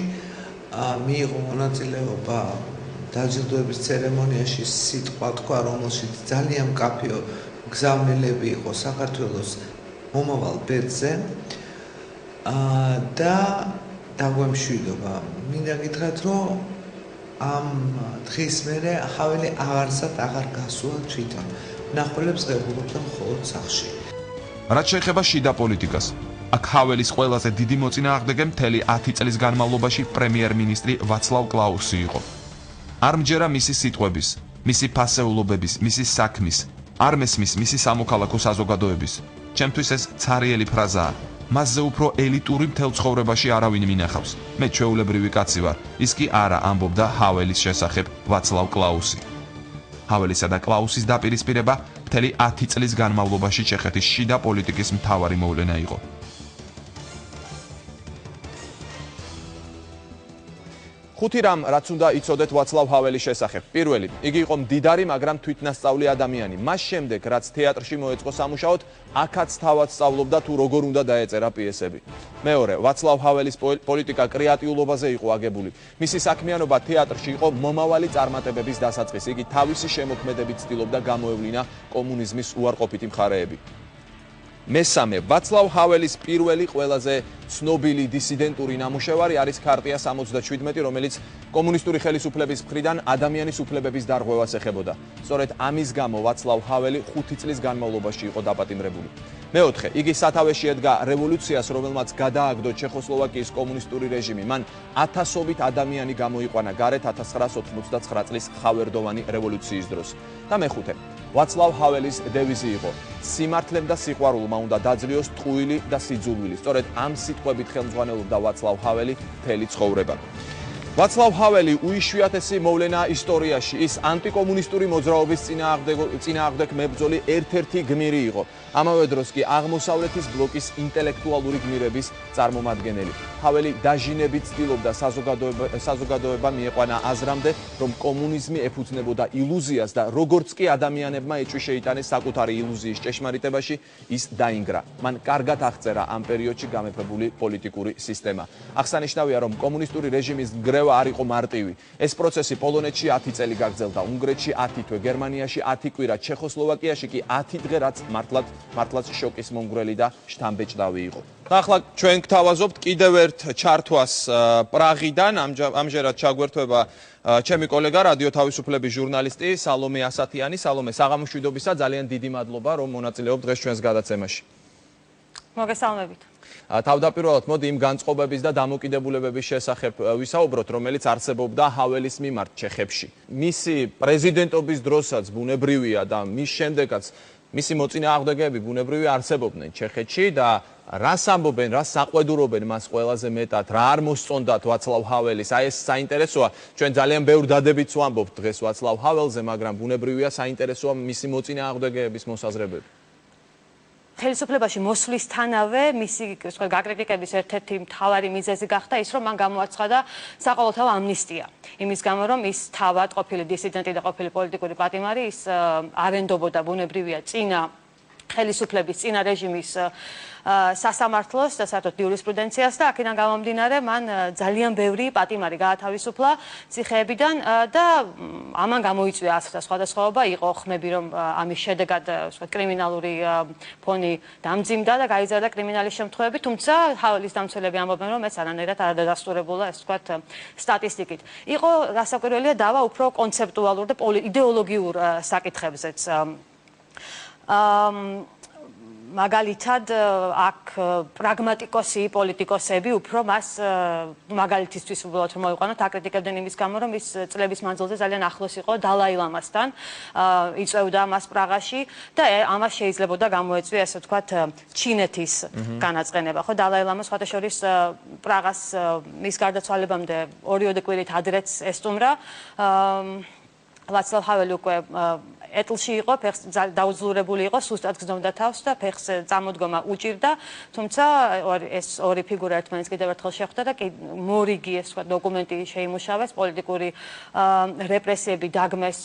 მიიღო მონაწილეობა დაჯილდოების ცერემონიაში სიტყვა თქვა, რომელშიც ძალიან მკაფიო გზავნილები იყო საქართველოს მომავალ ბედზე და დაგვემშვიდობა. მინდა გითხრათ, რომ ამ დღის მერე ჰაველი აღარ გასულა თვითონ. მნახველებს ღებულობდა მხოლოდ სახლში. რაც შეეხება შიდა პოლიტიკას, აქ ჰაველის ყველაზე დიდი მოწინააღმდეგე მთელი 10 წლის განმავლობაში პრემიერ-მინისტრი ვაცლავ კლაუსი იყო. არ მჯერა მისი სიტყვების, მისი ფასეულობების, მისი საქმის, არ მესმის მისი სამოქალაქო საზოგადოების. ჩემთვის ეს ცარიელი ფრაზაა. მასზე უფრო ელიტური მთელ ცხოვრებაში არავინ მინახავს. მე ჩვეულებრივი კაცი ვარ. ის კი არა ამბობდა ჰაველის შესახებ ვაცლავ კლაუსი. ჰაველისა და კლაუსის დაპირისპირება მთელი 10 წლის განმავლობაში ჩეხეთის შიდა პოლიტიკის მთავარი მოვლენა იყო. ხუთი რამ, რაც უნდა იცოდეთ ვაცლავ ჰაველის შესახებ. პირველი, იგი იყო მდიდარი, მაგრამ თვითნასწავლი ადამიანი. მას შემდეგ, რაც თეატრში მოეწყო სამუშაოდ, აქაც თავად სწავლობდა თუ როგორ უნდა დაეწერა პიესები. მეორე, ვაცლავ ჰაველის პოლიტიკა კრეატიულობაზე იყო აგებული. მისი საქმიანობა თეატრში იყო მომავალი წარმატებების დასაწყისი. იგი თავისი შემოქმედებით ცდილობდა გამოევლინა კომუნიზმის უარყოფითი მხარეები. მესამე, ვაცლავ ჰაველის პირველი ყველაზე ცნობილი დისიდენტური ნამუშევარი არის ქარტია 77, რომელიც კომუნისტური ხელისუფლების მხრიდან ადამიანის უფლებების დარღვევას ეხებოდა. სწორედ ამის გამო ვაცლავ ჰაველი 5 წლის განმავლობაში იყო დაპატიმრებული. მეოთხე, იგი სათავეში ედგა რევოლუციას, რომელმაც გადააგდო ჩეხოსლოვაკიის კომუნისტური რეჟიმი. მან ათასობით ადამიანი გამოიყვანა გარეთ 1989 წლის ხავერდოვანი რევოლუციის დროს. და მეხუთე, ვაცლავ ჰაველის დევიზი იყო: სიმართლემ და სიყვარულმა უნდა დაძლიოს ტყუილი და სიძულვილი. სწორედ ამ სიტყვებით ხელმძღვანელობდა ვაცლავ ჰაველი მთელი ცხოვრება. ვაცლავ ჰაველი უიშვიათესი მოვლენაა ისტორიაში. ის ანტიკომუნისტური მოძრაობის წინააღმდეგ მებრძოლი ერთ-ერთი გმირი იყო. ამავე დროს კი აღმოსავლეთის ბლოკის ინტელექტუალური გმირების წარმომადგენელი. ჰაველი დაჟინებით ცდილობდა საზოგადოება მieყვანა აზრამდე, რომ კომუნიზმი ეფუძნებოდა ილუზიას და როგორც კი ადამიანებმა ეჭვი შეიტანეს საკუთარი ილუზიის ჭეშმარიტებაში, ის დაინგრა. მან კარგად აღწერა ამ პერიოდში გამეფებული პოლიტიკური სისტემა. აღსანიშნავია, რომ კომუნისტური რეჟიმის გრევა არ იყო მარტივი. ეს პროცესი პოლონეთში 10 წელი გაგრძელდა, უნგრეთში 10 თვე, გერმანიაში 10 კვირა, ჩეხოსლოვაკიაში კი 10 დღე, რაც მართლაც შოკის მომგვრელი და შთამბეჭდავი იყო. ახლა ჩვენ გთავაზობთ კიდევ ერთ ჩართვას პრაღიდან. ამჟერად ჩაგვერთვება ჩემი კოლეგა, რადიო თავისუფლების ჟურნალისტი სალომე ასათიანი. სალომე, საღამოშვიდობისა, ძალიან დიდი მადლობა, რომ მონაწილეობთ დღეს ჩვენს გადაცემაში. მოგესალმებით. თავდაპირველად მოდი იმ განწყობების და დამოკიდებულებების შესახებ ვისაუბროთ, რომელიც არსებობდა ჰაველის მიმართ ჩეხებში. მისი პრეზიდენტობის დროსაც ბუნებრივია და მის შემდეგაც მისი მოწინააღმდეგეები ბუნებრივია არსებობდნენ ჩეხეთში და რას ამბობენ, რას საყვედურობენ მას ყველაზე მეტად, რა არ მოსწონდათ ვაცლავ ჰაველის? აი ეს საინტერესოა. ჩვენ ძალიან ბევრ დადებითს ვამბობთ დღეს ვაცლავ ჰაველზე, მაგრამ ბუნებრივია საინტერესოა მისი მოწინააღმდეგეების მოსაზრებები. ხელისუფლებაში მოსვლისთანავე მისი გაკრიტიკების ერთ-ერთი მთავარი მიზეზი გახდა ის, რომ მან გამოაცხადა საყოველთაო ამნისტია. იმის გამო, რომ ის თავად ყოფილი დისიდენტი და ყოფილი პოლიტიკური პატიმარი ის არენდობოდა ბუნებრივია წინა ხელისუფლების, წინა რეჟიმის სასამართლოს და საერთოდ იურისპრუდენციას და აქედან გამომდინარე მან ძალიან ბევრი პატიმარი გაათავისუფლა ციხეებიდან და ამან გამოიწვია ასთა სხვადასხვაობა, იყო ხმები, რომ ამის შედეგად კრიმინალური ფონი დამძიმდა და გაიზარდა კრიმინალის შემთხვევები, თუმცა ჰაველის დამცველები ამბობენ, რომ ეს არანაირად არ დადასტურებულა, ეს ვთქვათ, სტატისტიკით. იყო გასაკვირველია დავა უფრო კონცეპტუალურ და იდეოლოგიურ საკითხებზეც. მაგალითად აქ პრაგმატიკოსი პოლიტიკოსები უფრო მას მაგალითისთვის უბრალოდ რომ მოიყვანოთ აკრიტიკებდნენ იმის გამო რომ ის წლების მანძილზე ძალიან ახლოს იყო დალაი ლამასთან იწვევდა მას პრაღაში და ამას შეიძლებოდა გამოეწვია ასე ვთქვათ ჩინეთის განაწყენება ხო დალაი ლამა სხვათა შორის პრაღას მის გარდაცვალებამდე 2 კვირით ადრეც ესტუმრა ვაცლავ ჰაველი უკვე ეტლში იყო, ფეხს დაუძლურებული იყო, სუსტად გზნობდა თავს და ფეხს წამოდგომა უჭირდა, თუმცა ეს ორი ფიგურა ერთმანეთს კიდევ ერთხელ შეხვდა და მორიგი ეს თქვა დოკუმენტი შეიმუშავეს, პოლიტიკური რეპრესიები დაგმეს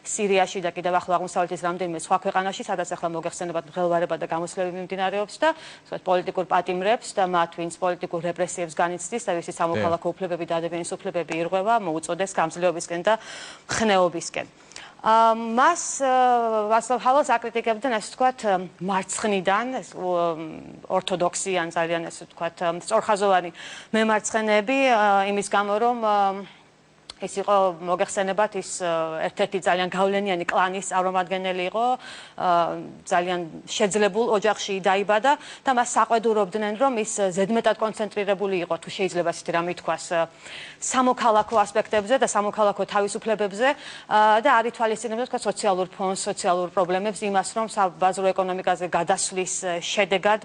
სირიაში და კიდევ ახლო აღმოსავლეთის რამდენიმე სხვა ქვეყანაში, სადაც ახლა მოგეხსენებათ მღელვარება და გამოსვლები მიმდინარეობს და თქვა პოლიტიკურ პატიმრებს და მათ ვინც პოლიტიკურ რეპრესიებს განიცდის და ვისი სამოქალაქო უფლებები და ადამიანის უფლებები ირღვევა, მოუწოდეს გამძლეობისკენ და ხნეობისკენ. მას ვაცლავ ჰაველს აკრიტიკებდნენ ასე ვთქვათ მარცხნიდან ორთოდოქსი ან ძალიან ასე ვთქვათ სწორხაზოვანი მემარცხენეები იმის გამო რომ ეს იყო მოგეხსენებათ ის ერთ-ერთი ძალიან გავლენიანი კლანის წარმომადგენელი იყო ძალიან შეძლებულ ოჯახში დაიბადა და მას საყვედურობდნენ რომ ის ზედმეტად კონცენტრირებული იყო თუ შეიძლება ისეთი რამე ითქვას სამოქალაქო ასპექტებზე და სამოქალაქო თავისუფლებებზე და არ ითვალისწინებდა თქვა სოციალურ ფონს, სოციალურ პრობლემებს, იმას რომ საბაზრო ეკონომიკაზე გადასვლის შედეგად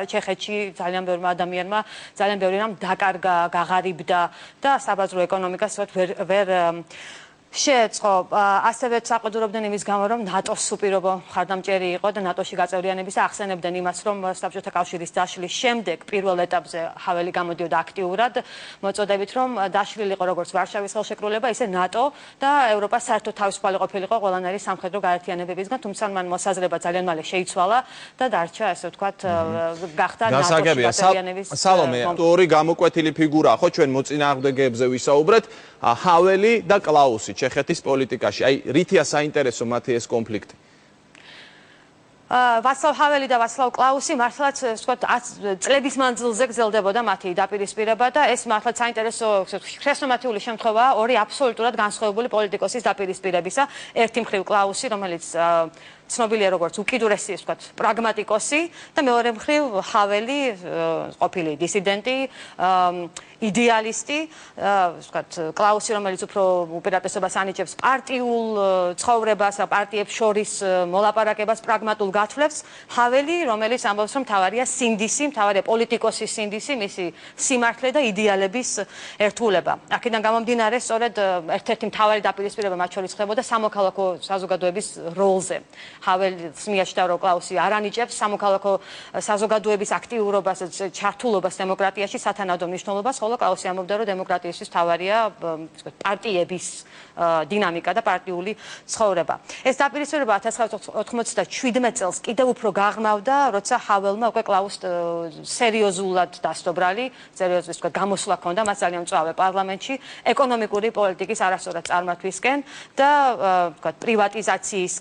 ჩეხეთში ძალიან ბევრმა ადამიანმა ძალიან ბევრი რამ დაკარგა, გაღარიბდა და საბაზრო ეკონომიკას ვერ შეეწყო. ასევე საყვედურობდნენ იმის გამო, რომ ნატოს უპირობო მხარდამჭერი იყო და ნატოში გაწევრიანების ახსენებდნენ იმას, რომ საბჭოთა კავშირის დაშლის შემდეგ პირველ ეტაპზე ჰაველი გამოდიოდა აქტიურად, მოწოდებით, რომ დაშლილი იყო როგორც ვარშავის ხელშეკრულება, ისე ნატო და ევროპა საერთოდ თავისუფალი ყოფილიყო ყველანაირი სამხედრო გაერთიანებებისგან, თუმცა მან მოსაზრება ძალიან მალე შეიცვალა და დარჩა, ასე ვთქვათ, გახდა ნატოში გაწევრიანების. სალომე, ორი გამოკვეთილი ფიგურაა, ხო, ჩვენ მოწინააღმდეგეებზე ვისაუბრეთ, ჰაველი და კლაუსი ჩეხეთის პოლიტიკაში. აი, რითია საინტერესო მათი ეს კონფლიქტი? ვაცლავ ჰაველი და ვაცლავ კლაუსი მართლაც ვთქვათ წლების მანძილზე გრძელდებოდა მათი დაპირისპირება და ეს მართლაც საინტერესო ხრესტომათიური შემთხვევაა ორი აბსოლუტურად განსხვავებული პოლიტიკოსის დაპირისპირებისა. ერთი მხრივ კლაუსი, რომელიც ცნობილია როგორც უკიდურესი, ვთქვათ, პრაგმატიკოსი და მეორე მხრივ ჰაველი, ყოფილი დისიდენტი, იდეალისტი, ვთქვათ, კლაუსი, რომელიც უფრო უპირატესობას ანიჭებს პარტიულ ცხოვრებას, პარტიებს შორის მოლაპარაკებას, პრაგმატულ გათვლებს, ჰაველი, რომელიც ამბობს, რომ მთავარია სინდისი, მთავარია პოლიტიკოსის სინდისი, მისი სიმართლე და იდეალების ერთგულება. აქედან გამომდინარე, სწორედ ერთ-ერთი მთავარი დაპირისპირება მათ შორის ხდებოდა სამოქალაქო საზოგადოების როლზე. ჰაველს მიაჩნდა, რომ კლაუსი არ ანიჭებს სამოქალაქო საზოგადოების აქტიურობას, ჩართულობას დემოკრატიაში, სათანადო მნიშვნელობას, ხოლო კლაუსი ამბობდა, რომ დემოკრატიისთვის მთავარია პარტიების დინამიკა და პარტიული ცხოვრება. ეს დაპირისპირება 1997 წელს კიდევ უფრო გაღრმავდა, როცა ჰაველმა უკვე კლაუსს სერიოზულად დასტობრალი, სერიოზული ვთქვათ, გამოსვლა ჰქონდა, მას ძალიან მწვავე პარლამენტში, ეკონომიკური პოლიტიკის არასწორად წარმართვისკენ და ვთქვათ, პრივატიზაციის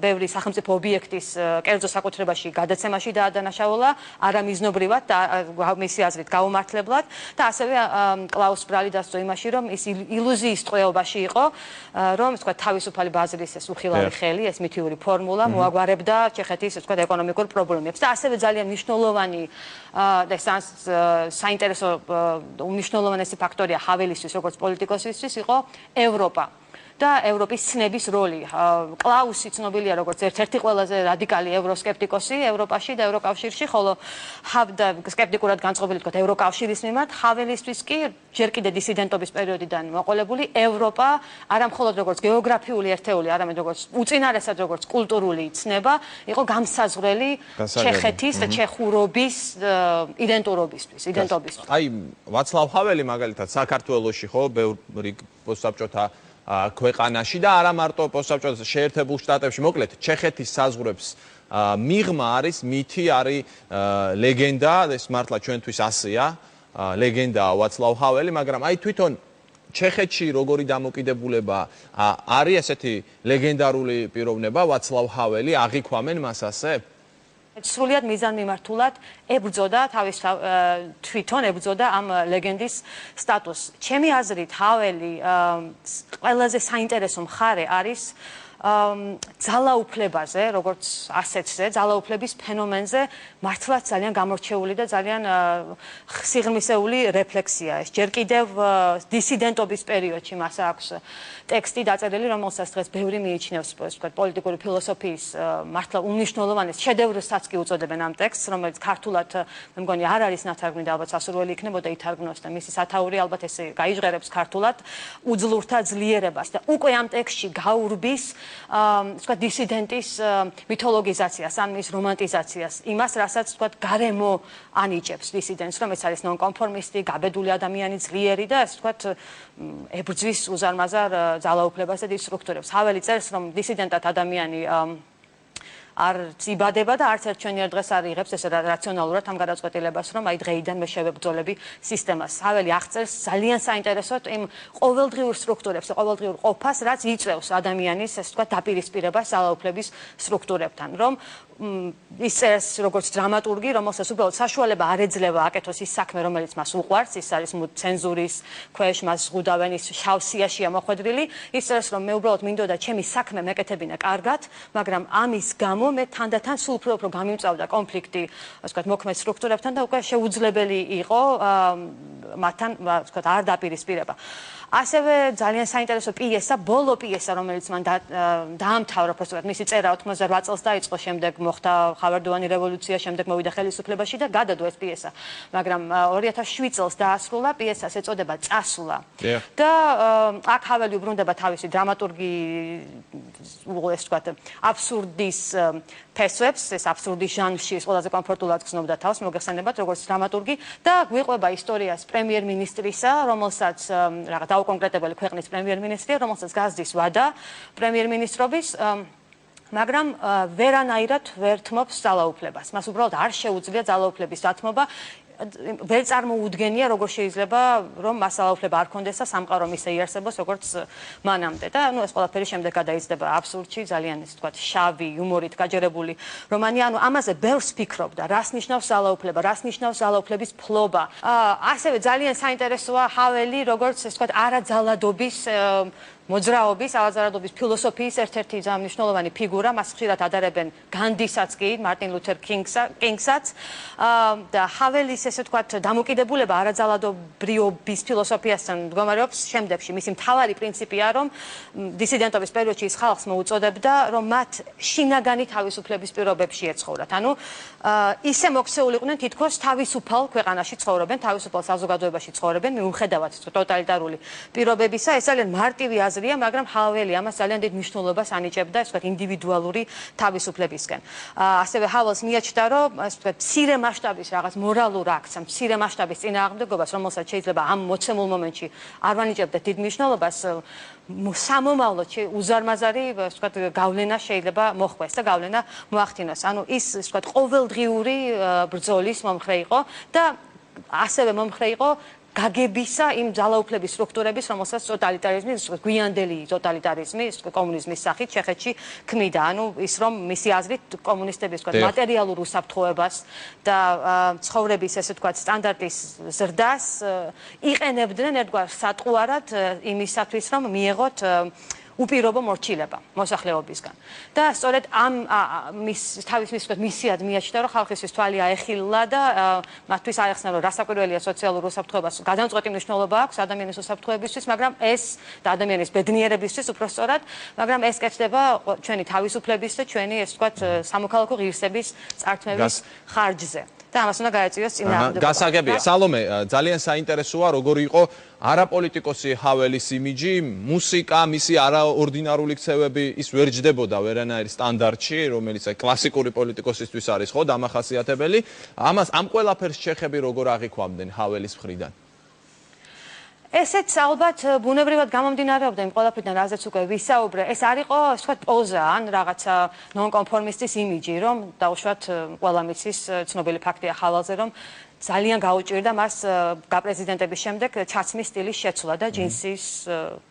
ბევრი სახელმწიფო ობიექტის კერძო საკუთრებაში გადაცემაში დაადანაშაულა არამიზნობრივად და მისი აზრით გაუმართლებლად და ასევე კლაუს ბრალი დასწრო იმაში, რომ ის ილუზიის ტყვეობაში იყო, რომ ვთქვათ, თავისუფალი ბაზრის ეს უხილავი ხელი, ეს მითიური ფორმულა მოაგვარებდა ჩეხეთის ვთქვათ, ეკონომიკურ პრობლემებს და ასევე ძალიან მნიშვნელოვანი და საინტერესო უმნიშვნელოვანესი ფაქტორია ჰაველისთვის, როგორც პოლიტიკოსისთვის იყო ევროპა. და ევროპის ცნების როლი. კლაუსი ცნობილია როგორც ერთ-ერთი ყველაზე რადიკალი ევროსკეპტიკოსი ევროპაში და ევროკავშირში, ხოლო ჰავდა სკეპტიკურად განწყობილი თქვა ევროკავშირის მიმართ, ჰაველისთვის კი ჯერ კიდე დისიდენტობის პერიოდიდან მოყოლებული ევროპა არა მხოლოდ როგორც გეოგრაფიული ერთეული, არამედ როგორც უწინარესად როგორც კულტურული ცნება, იყო გამსაზღვრელი ჩეხეთის და ჩეხურობის იდენტობისთვის. აი, ვაცლავ ჰაველი მაგალითად საქართველოში ხო, ბევრი პოსტსაბჭოთა ქვეყანაში და არა მარტო პოსტსაბჭოთა შეერთებულ შტატებში, მოკლედ ჩეხეთის საზღვრებს მიღმა არის მითი, არის ლეგენდა, ეს მართლა ჩვენთვის ასეა, ლეგენდაა ვაცლავ ჰაველი, მაგრამ აი თვითონ ჩეხეთში როგორი დამოკიდებულება არის ესეთი ლეგენდარული პიროვნება ვაცლავ ჰაველი, აღიქვამენ მას ასე? სრულიად მიზანმიმართულად ებრძოდა თავის თვითონ ებრძოდა ამ ლეგენდის სტატუსს. ჩემი აზრით ჰაველი ყველაზე საინტერესო მხარე არის ძალაუფლებაზე, როგორც ასეთზე, ძალაუფლების ფენომენზე მართლაც ძალიან გამორჩეული და ძალიან სიღრმისეული რეფლექსია ეს. ჯერ კიდევ დისიდენტობის პერიოდში მას აქვს ტექსტი დაწერილი, რომელსაც დღეს ბევრი მიიჩნევს, ვთქვათ, პოლიტიკური ფილოსოფიის მართლა უმნიშვნელოვანეს შედევრსაც კი უწოდებენ ამ ტექსტს, რომელიც ქართულად მე მგონი არ არის ნათარგმნი და ალბათ სასურველი იქნებოდა ითარგმნოს და მისი სათაური ალბათ ესე გაიჟღერებს ქართულად უძლურთა ძლიერებას და უკვე ამ ტექსტში გაურბის თქვა დისიდენტის მითოლოგიზაციას, ან მის რომანტიზაციას, იმას, რასაც თქვა გარემო ანიჭებს დისიდენტს, რომ ეს არის ნონკონფორმისტი, გაბედული ადამიანი, ძლიერი და ეს თქვა ებრძვის უზარმაზარ ძალაუფლებას და დისტრუქტორებს. ჰაველი წერს, რომ დისიდენტად ადამიანი არ იბადება და არც ერთ ჩვენიერ დღეს არ იღებს ეს რაციონალურად ამ გადაწყვეტილებას, რომ აი დღეიდან მე შევებრძოლები სისტემას. ჰაველი აღწერს ძალიან საინტერესოდ იმ ყოველდღიურ სტრუქტურებს, ყოველდღიურ ყოფას, რაც იწევს ადამიანის, ასე ვთქვათ, დაპირისპირებას ძალაუფლების სტრუქტურებთან, რომ ის წერს როგორც დრამატურგი, რომელსაც უბრალოდ საშუალება არ ეძლევა აკეთოს ის საქმე, რომელიც მას უყვარს, ის არის ცენზურის ქვეშ, მას ზღუდავენ, ის შავ სიაშია მოხვედრილი, ის წერს, რომ მე უბრალოდ მინდოდა ჩემი საქმე მეკეთებინა კარგად, მაგრამ ამის გამო მე თანდათან სულ უფრო გამიმწავდა კონფლიქტი, ასე ვთქვათ, მოქმედ სტრუქტურებთან და უკვე შეუძლებელი იყო მათთან, ასე ვთქვათ, არ დაპირისპირება. ასევე ძალიან საინტერესო პიესა, ბოლო პიესა, რომელიც მან დაამთავრა, პროფესორად, მისი წერა 88 წელს დაიწყო, შემდეგ მოხდა ხავერდოვანი რევოლუცია, შემდეგ მოვიდა ხელისუფლებაში და გადადო ეს პიესა. მაგრამ 2007 წელს დაასრულა, პიესას ეწოდება წასვლა. და აქ ჰაველი უბრუნდება თავისი დრამატურგი, ეს ვთქვათ, აბსურდის ფესვებს, ეს აბსურდის ჟანრში ყველაზე კომფორტულად გრძნობდა თავს, მოგეხსენებათ, როგორც დრამატურგი და გვიყვება ისტორიას პრემიერ-მინისტრისა, რომელსაც რაღაც დაუკონკრეტებელი ქვეყნის პრემიერ-მინისტრია, რომელსაც გასდის ვადა პრემიერ-მინისტრობის, მაგრამ ვერანაირად ვერ თმობს ძალაუფლებას. მას უბრალოდ არ შეუძლია ძალაუფლების დათმობა. ვერ წარმოუდგენია, როგორ შეიძლება, რომ მას ძალაუფლება არ ქონდეს და სამყარო ისე იარსებოს, როგორც მანამდე. და ეს ყველაფერი შემდეგ გადაიზრდება აბსურდში, ძალიან ისე ვთქვათ, შავი, იუმორით გაჯერებული რომანი. ანუ ამაზე ბევრს ფიქრობდა, რას ნიშნავს ძალაუფლება, რას ნიშნავს ძალაუფლების ფლობა. ასევე ძალიან საინტერესოა ჰაველი, როგორც ესე ვთქვათ, არაძალადობის მოძრაობის, არაძალადობის ფილოსოფიის ერთ-ერთი მნიშვნელოვანი ფიგურა, მას ხშირად ადარებენ განდისაც კი, მარტინ ლუთერ კინგსაც და ჰაველის ესე ვთქვათ, დამოკიდებულება არაძალადობრიობის ფილოსოფიასთან მდგომარეობს შემდეგში. მისი მთავარი პრინციპია, რომ დისიდენტობის პერიოდში ის ხალხს მოუწოდებდა, რომ მათ შინაგანი თავისუფლების პირობებში ეცხოვრათ. ანუ ისე მოქცეულიყვნენ თითქოს თავისუფალ ქვეყანაში ცხოვრობენ, თავისუფალ საზოგადოებაში ცხოვრობენ, მიუხედავად ტოტალიტარული პირობებისა. ეს ძალიან მარტივი აზრია, მაგრამ ჰაველი ამას ძალიან დიდ მნიშვნელობას ანიჭებდა, ასე ვთქვათ, ინდივიდუალური თავისუფლებისკენ. ასევე ჰაველს მიაჩნდა, რომ ასე ვთქვათ, მცირე მასშტაბის რაღაც მორალურ აქტს, მცირე მასშტაბის წინააღმდეგობას, რომელსაც შეიძლება ამ მოცემულ მომენტში არ ვანიჭებდა დიდ მნიშვნელობას, სამომავლოდ უზარმაზარი, ასე ვთქვათ, გავლენა შეიძლება მოხდეს და გავლენა მოახდინოს. ანუ ის, ასე ვთქვათ, ყოველდღიური ბრძოლის მომხრე იყო და ასევე მომხრე იყო გაგებისა იმ ძალაუფლების სტრუქტურების, რომელსაც ტოტალიტარიზმი, გვიანდელი ტოტალიტარიზმი, კომუნიზმის სახით ჩეხეთში ქმნიდა. ანუ ის რომ მისი აზრით კომუნისტების ვთქვათ მატერიალურ უსაფრთხოებას და ცხოვრების ესე ვთქვათ სტანდარტის ზრდას იყენებდნენ ერთგვარ სატყუარად იმისათვის, რომ მიეღოთ უპირობო მორჩილება მოსახლეობისგან. და სწორედ ამ თავის მისიად მიაჩნდა, რომ ხალხისთვის თვალი აეხილა და მათთვის აეხსნა, რომ რასაკვირველია სოციალურ უსაფრთხოებას გადამწყვეტი მნიშვნელობა აქვს ადამიანის უსაფრთხოებისთვის, მაგრამ ეს და ადამიანის ბედნიერებისთვის უпростоრად, მაგრამ ეს კეთდება ჩვენი თავისუფლების და ჩვენი ეს ვთქვათ სამოქალაქო ღირსების წართმევის ხარჯზე. და ამას უნდა გაეწიოს წინააღმდეგობა. გასაგებია. სალომე, ძალიან საინტერესოა, როგორი იყო არაპოლიტიკოსი ჰაველის იმიჯი, მუსიკა, მისი არაორდინარული ქცევები, ის ვერ ჯდებოდა ვერანაირ სტანდარტში, რომელიც კლასიკური პოლიტიკოსისთვის არის ხო დამახასიათებელი. ამ ყველაფერს ჩეხები როგორ აღიქვამდნენ ჰაველის მხრიდან? ესეც ალბათ ბუნებრივად გამომდინარეობდა იმ ყველაფრიდან, რაზეც უკვე ვისაუბრე. ეს არ იყო, ასე ვთქვათ, პოზა ან რაღაცა ნონკონფორმისტის იმიჯი, რომ დაუშვათ ყველა მიცის ცნობილი ფაქტია ჰაველზე, რომ ძალიან გაუჭირდა მას გაპრეზიდენტების შემდეგ ჩაცმის სტილის შეცვლა და ჯინსის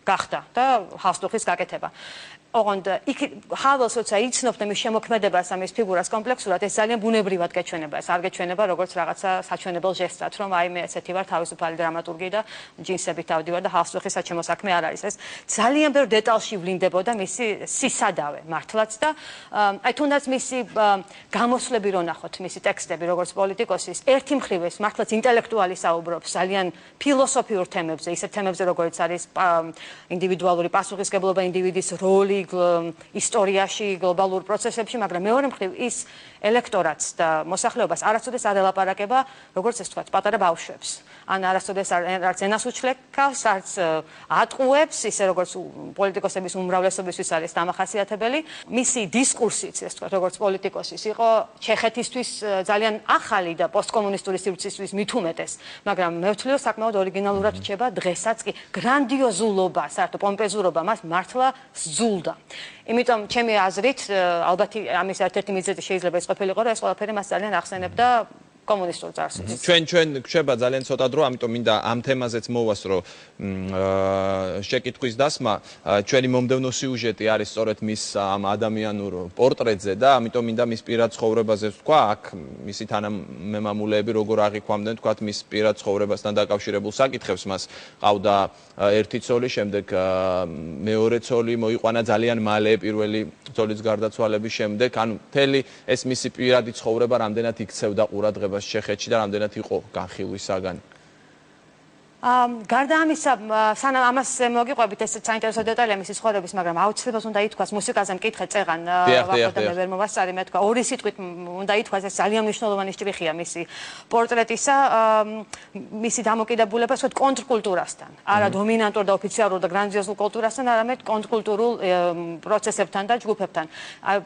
გახდა და ჰალსტუხის გაკეთება. ოღონდ ჰაველს როცა იცნობდნენ მის შემოქმედებას და მის ფიგურას კომპლექსურად, ეს ძალიან ბუნებრივად გეჩვენება. ეს არ გეჩვენება როგორც რაღაცა საჩვენებელ ჟესტად, რომ აი მე ესეთი ვარ, თავისუფალი დრამატურგი და ჯინსებით დავდივარ და ჰალსტუხის საჩემო საქმე არ არის. ეს ძალიან ბევრ დეტალში ვლინდებოდა მისი სისადავე მართლაც და აი თუნდაც მისი გამოსვლები რო ნახოთ, მისი ტექსტები როგორც პოლიტიკოსის, ერთი მხრივ ეს მართლაც ინტელექტუალი საუბრობს ძალიან ფილოსოფიურ თემებზე, ისეთ თემებზე როგორც არის ინდივიდუალური პასუხისმგებლობა, ინდივიდის როლი ისტორიაში, გლობალურ პროცესებში, მაგრამ მეორე მხრივ ის ელექტორატს და მოსახლეობას არასოდეს არ ელაპარაკება, როგორც ეს ვთქვათ, პატარა ბავშვებს. ან არასოდეს არც ენას უჩლეკავს, არც ატყუებს, ისე როგორც პოლიტიკოსების უმრავლესობისთვის არის დამახასიათებელი. მისი დისკურსიც, ეს ვთქვათ, როგორც პოლიტიკოსის იყო ჩეხეთისთვის ძალიან ახალი და პოსტკომუნისტური სივრცისთვის მით უმეტეს, მაგრამ მე ვთვლი, საკმაოდ ორიგინალურად რჩება დღესაც კი. გრანდიოზულობა, საერთოდ პომპეზურობა მას მართლა სძულდა. იმიტომ ჩემი აზრით, ალბათ ამის ერთ-ერთი მიზეზი შეიძლება ის ყოფილიყო, რომ ეს ყველაფერი მას ძალიან ახსენებდა კომუნისტურ წარსულს. ჩვენ გვჩება ძალიან ცოტა დრო, ამიტომ მინდა ამ თემაზეც მოვასწრო შეკითხვის დასმა. ჩვენი მომდევნო სიუჟეტი არის სწორედ მის ამ ადამიანურ პორტრეტზე და ამიტომ მინდა მის პირად ცხოვრებაზე ვთქვა, აქ მისი თანამემამულეები როგორ აღიქვამდნენ, თქვათ, მის პირად ცხოვრებასთან დაკავშირებულ საკითხებს. მას ყავდა ერთი ცოლი, შემდეგ მეორე ცოლი მოიყვანა ძალიან მალე პირველი ცოლის გარდაცვალების შემდეგ. ანუ მთელი ეს მისი პირადი ცხოვრება რამდენად იქცევდა ყურადღებას ჩეხეთში და რამდენად იყო განხილვის საგანი. გარდა ამისა, სანამ ამას მოგიყვებით, ეს საინტერესო დეტალია მისი ცხოვრების, მაგრამ აუცილებლად უნდა ითქვას, მუსიკაზე მკითხე წეღან ვახოთ და მე ვერ მოვასწარი, მე თქვა, ორი სიტყვით უნდა ითქვას, ეს ძალიან მნიშვნელოვანი შტრიხია მისი პორტრეტისა, მისი დამოკიდებულება, ვთქვათ, კონტრკულტურასთან, არა დომინანტურ და ოფიციალურ და გრანდიოზულ კულტურასთან, არამედ კონტრკულტურულ პროცესებთან და ჯგუფებთან.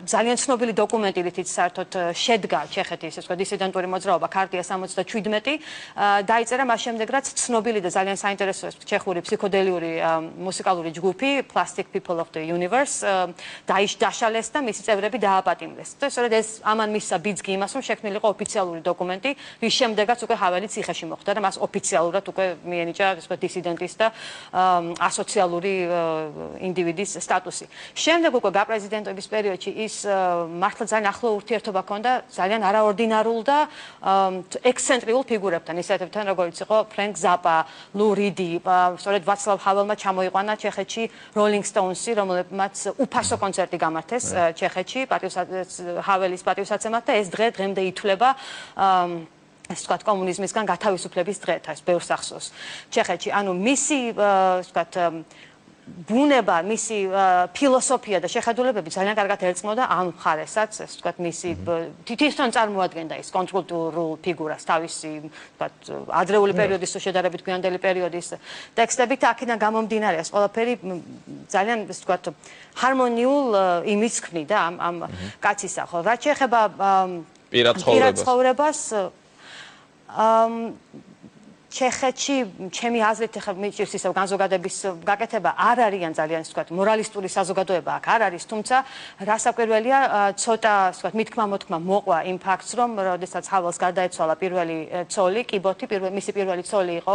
ძალიან ცნობილი დოკუმენტი, რითიც საერთოდ შედგა ჩეხეთის, ეს ვთქვათ, დისიდენტური მოძრაობა, ქარტია 77, დაიწერა მას შემდეგ, რაც ცნობილი ძალიან საინტერესო ჩეხური ფსიქოდელიური მუსიკალური ჯგუფი Plastic People of the Universe დაიშალეს და მისი წევრები დააპატიმრეს. და სწორედ ეს ამან მისცა ბიძგი იმას, რომ შექმნილიყო ოფიციალური დოკუმენტი, რის შემდეგაც უკვე ჰაველი ციხეში მოხვდა და მას ოფიციალურად უკვე მიენიჭა დისიდენტის და ასოციალური ინდივიდის სტატუსი. შემდეგ უკვე გაპრეზიდენტობის პერიოდში ის მართლა ძალიან ახლო ურთიერთობა ჰქონდა ძალიან არაორდინარულ და ექსცენტრიულ ფიგურებთან, ისეთებთან როგორც იყო ფრენკ ზაპა, ლუ რიდი, სწორედ ვაცლავ ჰაველმა ჩამოიყვანა ჩეხეთში როლინგ სტოუნსი, რომელმაც უფასო კონცერტი გამართეს ჩეხეთში ჰაველის პატივსაცემად და ეს დღემდე ითვლება ეს ვთქვათ კომუნიზმისგან გათავისუფლების დღედ, ეს ბევრს ახსოვს ჩეხეთში. ანუ მისი ვთქვათ ბუნება, მისი ფილოსოფია და შეხედულებები ძალიან კარგად ერწყმოდა ამ მხარესაც, ეს ვთქვათ მისი თვითონ წარმოადგენდა ის კონტრკულტურულ ფიგურას თავისი ვთქვათ ადრეული პერიოდის შედარებით გვიანდელი პერიოდის ტექსტებით, აქედან გამომდინარე ეს ყველაფერი ძალიან ეს ვთქვათ ჰარმონიულ იმიჯს ქმნიდა ამ კაცისა, ხო. რაც შეეხება პირად ცხოვრებას ჩეხეთში ჩემი აზრით ახლა მიჭირს ისევ განზოგადების გაკეთება არ არიან ძალიან ვთქვათ მორალისტური საზოგადოება აქ არ არის, თუმცა რასაკვირველია ცოტა ვთქვათ მithქმა-მოთქმა მოყვა იმ ფაქტს, რომ როდესაც ჰაველს გარდაეცვალა პირველი ცოლი, კიბოთი, მისი პირველი ცოლი იყო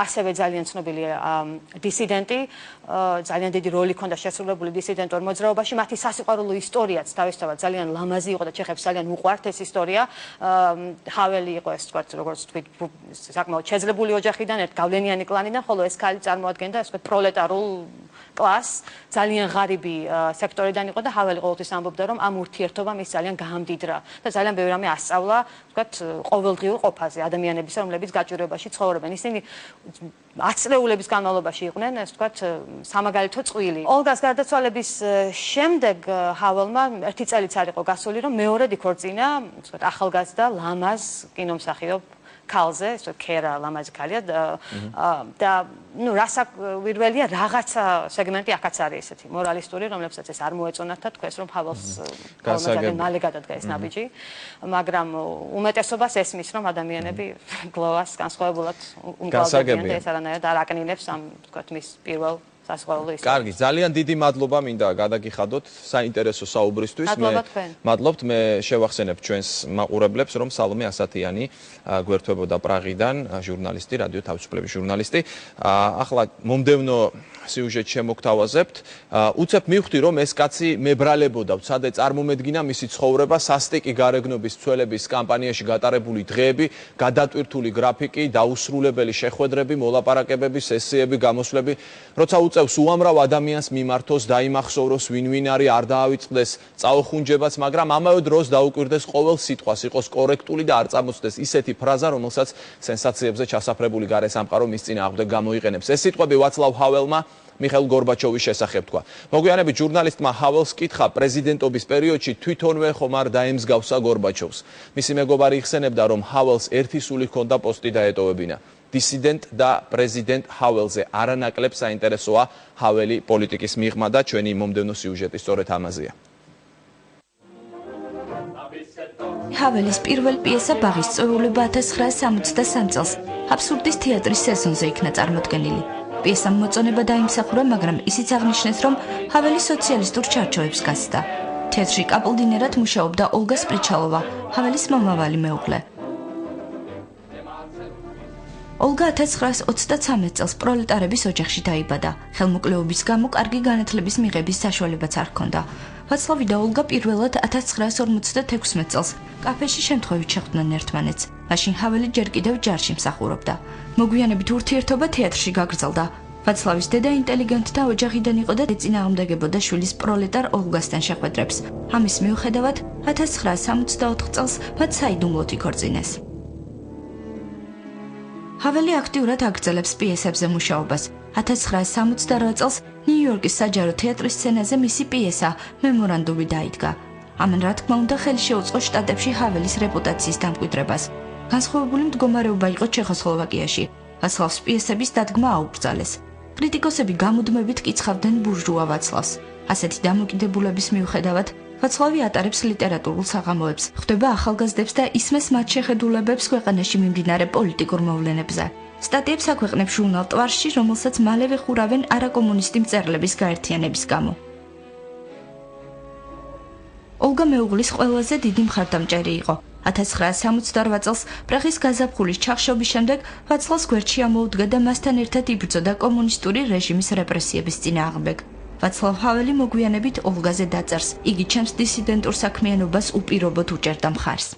ასევე ძალიან ცნობილი დისიდენტი, ძალიან დიდი როლი ჰქონდა შესრულებული დისიდენტურ მოძრაობაში, მათი სასიყვარულო ისტორიაც თავისთავად ძალიან ლამაზი იყო და ჩეხებს ძალიან უყვართ ეს ისტორია. ჰაველი იყო ეს ვთქვათ როგორც თქვით საკმაოდ შეძლებული ოჯახიდან, ერთ გავლენიანი კლანიდან, ხოლო ეს ქალი წარმოადგენდა ეს პროლეტარულ კლასს, ძალიან ღარიბი სექტორიდან იყო და ჰაველი ყოველთვის ამბობდა, რომ ამ ურთიერთობამ ის ძალიან გაამდიდრა და ძალიან ბევრი რამე ასწავლა, ვთქვათ, ყოველდღიურ ყოფაზე ადამიანებისა, რომლებიც გაჭირვებაში ცხოვრობენ. ისინი ათწლეულების განმავლობაში იყვნენ, ასე ვთქვათ, სამაგალითო წყვილი. ოლგას გარდაცვალების შემდეგ ჰაველმა ერთი წელიც არ იყო გასული, რომ მეორედ იქორწინა, ასე ვთქვათ, ახალგაზრდა ლამაზ კინომსახიობ ქალზე, ეს ქერა ლამაზი ქალია და ნუ რასაკვირველია რაღაცა სეგმენტი აქაც არის ესეთი მორალისტური, რომლებსაც ეს არ მოეწონათ და თქვენს რომ ჰაველს ძალიან მალე გადადგა ეს ნაბიჯი, მაგრამ უმეტესობას ესმის რომ ადამიანები გლოვას განსხვავებულად უმგალდებიან და ეს არანაირად არ აკნინებს ამ თქვათ მის პირველ კარგი, ძალიან დიდი მადლობა მინდა გადაგიხადოთ საინტერესო საუბრისთვის. მადლობთ, მე შევახსენებ ჩვენს მაყურებლებს, რომ სალომე ასათიანი გვერდთვებოდა პრაღიდან, ჟურნალისტი, რადიო თავისუფლების ჟურნალისტი. ახლა მომდევნო სიუჟეტ შემოგთავაზებთ. უცებ მივხვდი, რომ ეს კაცი მებრალებოდა, ვცადე წარმომედგინა მისი ცხოვრება, სასტიკი გარეგნობის ცველების კამპანიაში გატარებული დღეები, გადატვირთული გრაფიკი, დაუსრულებელი შეხვედრები, მოლაპარაკებები, სესიები, გამოსვლები, როცა უწევს უამრავ ადამიანს მიმართოს, დაიმახსოვროს, ვინ არის, არ დაავიწყდეს წაოხუნჯებაც, მაგრამ ამავე დროს დაუკვირდეს ყოველ სიტყვას, იყოს კორექტული და არ წამოწდეს ისეთი ფრაზა, რომელსაც სენსაციებზე ჩასაფრებული გარესამყარო მის წინააღმდეგ გამოიყენებს. ეს სიტყვები ვაცლავ ჰაველმა მიხეილ გორბაჩოვის შესახებ თქვა. მოგვიანებით ჟურნალისტმა ჰაველს კითხა პრეზიდენტობის პერიოდში თვითონვე ხომ არ დაემსგავსა გორბაჩოვს. მისი მეგობარი იხსენებდა, რომ ჰაველს ერთი სული ჰქონდა პოსტი დაეტოვებინა. დისიდენტ და პრეზიდენტ ჰაველზე არანაკლებ საინტერესოა ჰაველი პოლიტიკის მიღმა და ჩვენი მომდევნო სიუჟეტი სწორედ ამაზეა. ჰაველის პირველ პიესა ბაღის წვეულება 1963 წელს აბსურდის თეატრის სეზონზე იქნა წარმოდგენილი. პიესამ მოწონება დაიმსახურა, მაგრამ ისიც აღნიშნეს, რომ ჰაველი სოციალისტურ ჩარჩოებს გასცდა. თეატრში კაპლდინერად მუშაობდა ოლგა სპრიჩალოვა, ჰაველის მომავალი მეუღლე. ოლგა 1933 წელს პროლეტარების ოჯახში დაიბადა. ხელმოკლეობის გამო კარგი განათლების მიღების საშუალებაც არ ჰქონდა. ვაცლავი და ოლგა პირველად 1956 წელს კაფეში შემთხვევით შეხვდნენ ერთმანეთს. მაშინ ჰაველი ჯერ კიდევ ჯარში მსახურობდა. მოგვიანებით ურთიერთობა თეატრში გაგრძელდა. ვაცლავის დედა ინტელიგენტთა ოჯახიდან იყო და ეწინააღმდეგებოდა შვილის პროლეტარ ოლგასთან შეხვედრებს. ამის მიუხედავად 1964 წელს მათ საიდუმლოდ იქორწინეს. ჰაველი აქტიურად აგრძელებს პიესებზე მუშაობას. 1968 წელს ნიუ-იორკის საჯარო თეატრის სცენაზე მისი პიესა მემორანდუმი დაიდგა. ამან რა თქმა უნდა ხელი შეუწყო შტატებში ჰაველის რეპუტაციის დამკვიდრებას. განსხვავებული მდგომარეობა იყო ჩეხოსლოვაკიაში. ვაცლავს პიესების დადგმა აუკრძალეს. კრიტიკოსები გამუდმებით კიცხავდნენ ბურჟუა ვაცლავს. ასეთი დამოკიდებულების მიუხედავად ვაცლავი ატარებს ლიტერატურულ საღამოებს, ხვდება ახალგაზრდებს და ისმის მათ შეხედულებებს ქვეყანაში მიმდინარე პოლიტიკურ მოვლენებზე. სტატიებს აქვეყნებს ჟურნალ ტვარში, რომელსაც მალევე ხურავენ არაკომუნისტი მწერლების გაერთიანების გამო. ოლგა მეუღლის ყველაზე დიდი მხარდამჭერი იყო. 1968 წელს პრაღის გაზაფხულის ჩახშობის შემდეგ ვაცლავს გვერდში ამოუდგა და მასთან ერთად იბრძოდა კომუნისტური რეჟიმის რეპრესიების წინააღმდეგ. ვაცლავ ჰაველი მოგვიანებით ოლგაზე დაწერს. იგი ჩემს დისიდენტურ საქმიანობას უპირობოდ უჭერდა მხარს.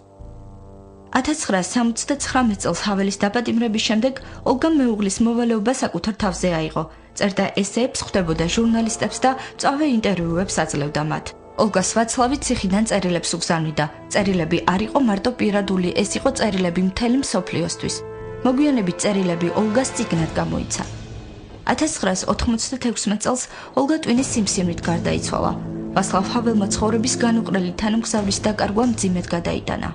1969 წელს ჰაველის დაპატიმრების შემდეგ ოლგამ მეუღლის მოვალეობა საკუთარ თავზე აიღო. წერდა ესეებს, ხვდებოდა ჟურნალისტებს და მწვავე ინტერვიუებს აძლევდა მათ. ოლგას ვაცლავი ციხიდან წერილებს უგზავნიდა. წერილები არ იყო მარტო პირადული, ეს იყო წერილები მთელი მსოფლიოსთვის. მოგვიანებით წერილები ოლგას წიგნად გამოიცა. 1996 წელს ოლგა ტვინის სიმსივნით გარდაიცვალა. ვაცლავ ჰაველმა ცხოვრების განუყრელი თანამგზავრის დაკარგვა მძიმედ გადაიტანა.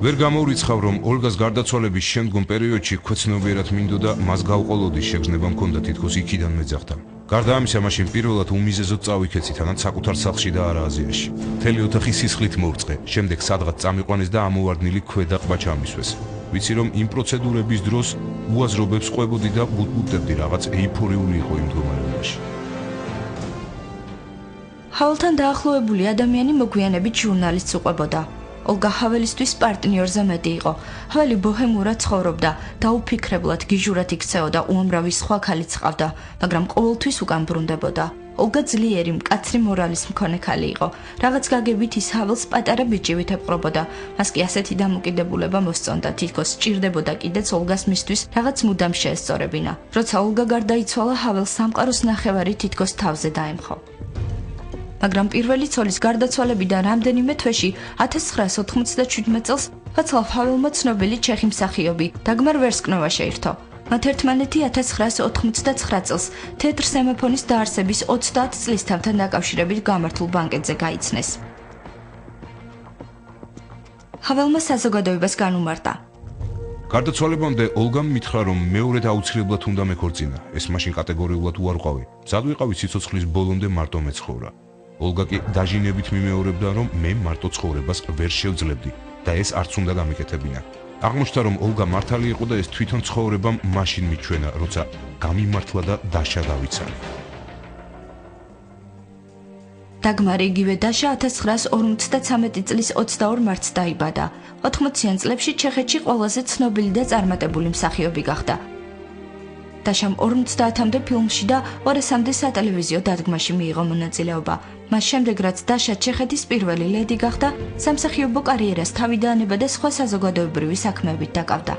ვერ გამოურიცხავ, რომ ოლგას გარდაცვალების შემდგომ პერიოდში ქვეცნობიერად მინდოდა მას გავყოლოდის შეგრძნება მქონდა თითქოს იქიდან მეძახდა. გარდა ამისა, მაშინ პირველად უმიზეზოდ წავიქეცი თანაც საკუთარ სახლში და არა აზიაში. მთელი ოთახი სისხლით მოვრწყე, შემდეგ სადღაც წამიყვანეს და ამოვარდნილი ქვედა ყბა ჩამისვეს. ვიცი, რომ იმ პროცედურების დროს უაზრობებს ყვებოდი და ბუტბუტებდი, რაღაც ეიფორიული იყო იმ მდგომარეობაში. ჰაველთან დაახლოებული ადამიანი მოგვიანებით ჟურნალისტს უყვებოდა. ოლგა ჰაველისთვის პარტნიორზე მეტი იყო. ჰაველი ბოჰემურად ცხოვრობდა, დაუფიქრებლად გიჟურად იქცეოდა, უამრავი სხვა ქალიც ჰყავდა, მაგრამ ყოველთვის უკან ბრუნდებოდა. ოლგა ძლიერი, მკაცრი მორალის მქონე ხალი იყო. რაღაც გაგებით ის ჰაველს პატარა ბიჭივით ეპყრობოდა. მას კი ასეთი დამოკიდებულება მოსწონდა, თითქოს სჭირდებოდა კიდეც ოლგას მისთვის რაღაც მუდამ შეესწორებინა. როცა ოლგა გარდაიცვალა, ჰაველს სამყაროს ნახევარი თითქოს თავზე დაემხო. მაგრამ პირველი ცოლის გარდაცვალებიდან რამდენიმე თვეში 1997 წელს ვაცლავ ჰაველმა ცნობილი ჩეხი მსახიობი დაგმარ ვერსკნოვა შეირთო. მათ ერთმანეთი 1999 წელს თეატრ სემეფონის დაარსების 30 წლისთავთან დაკავშირებით გამართულ ბანკეტზე გაიცნეს. ჰაველმა საზოგადოებას განუმარტა. გარდაცვალებამდე ოლგამ მითხრა, რომ მეორედ აუცილებლად უნდა მეკორწინა. ეს მაშინ კატეგორიულად უარყვავი. მზად ვიყავი სიცოცხლის ბოლომდე მარტო მეცხოვრა. ოლგა კი დაჟინებით მიმეორებდა, რომ მე მარტო ცხოვრებას ვერ შევძლებდი და ეს არც უნდა გამიკეთებინა. აღმოჩნდა, რომ ოლგა მართალი იყო და ეს თვითონ ცხოვრებამ მაშინ მიჩვენა, როცა გამიმართლა და დაშა დავიცა. დაგმარი იგივე დაშა 1953 წლის 22 მარტს დაიბადა. 80-იან წლებში ჩეხეთში ყველაზე ცნობილი და წარმატებული მსახიობი გახდა. დაშამ 50-მდე ფილმში და 200-მდე სატელევიზიო დადგმაში მიიღო მონაწილეობა. მას შემდეგ, რაც დაშა ჩეხეთის პირველი ლედი გახდა, სამსახიობო კარიერას თავი დაანება და სხვა საზოგადოებრივი საქმეებით დაკავდა.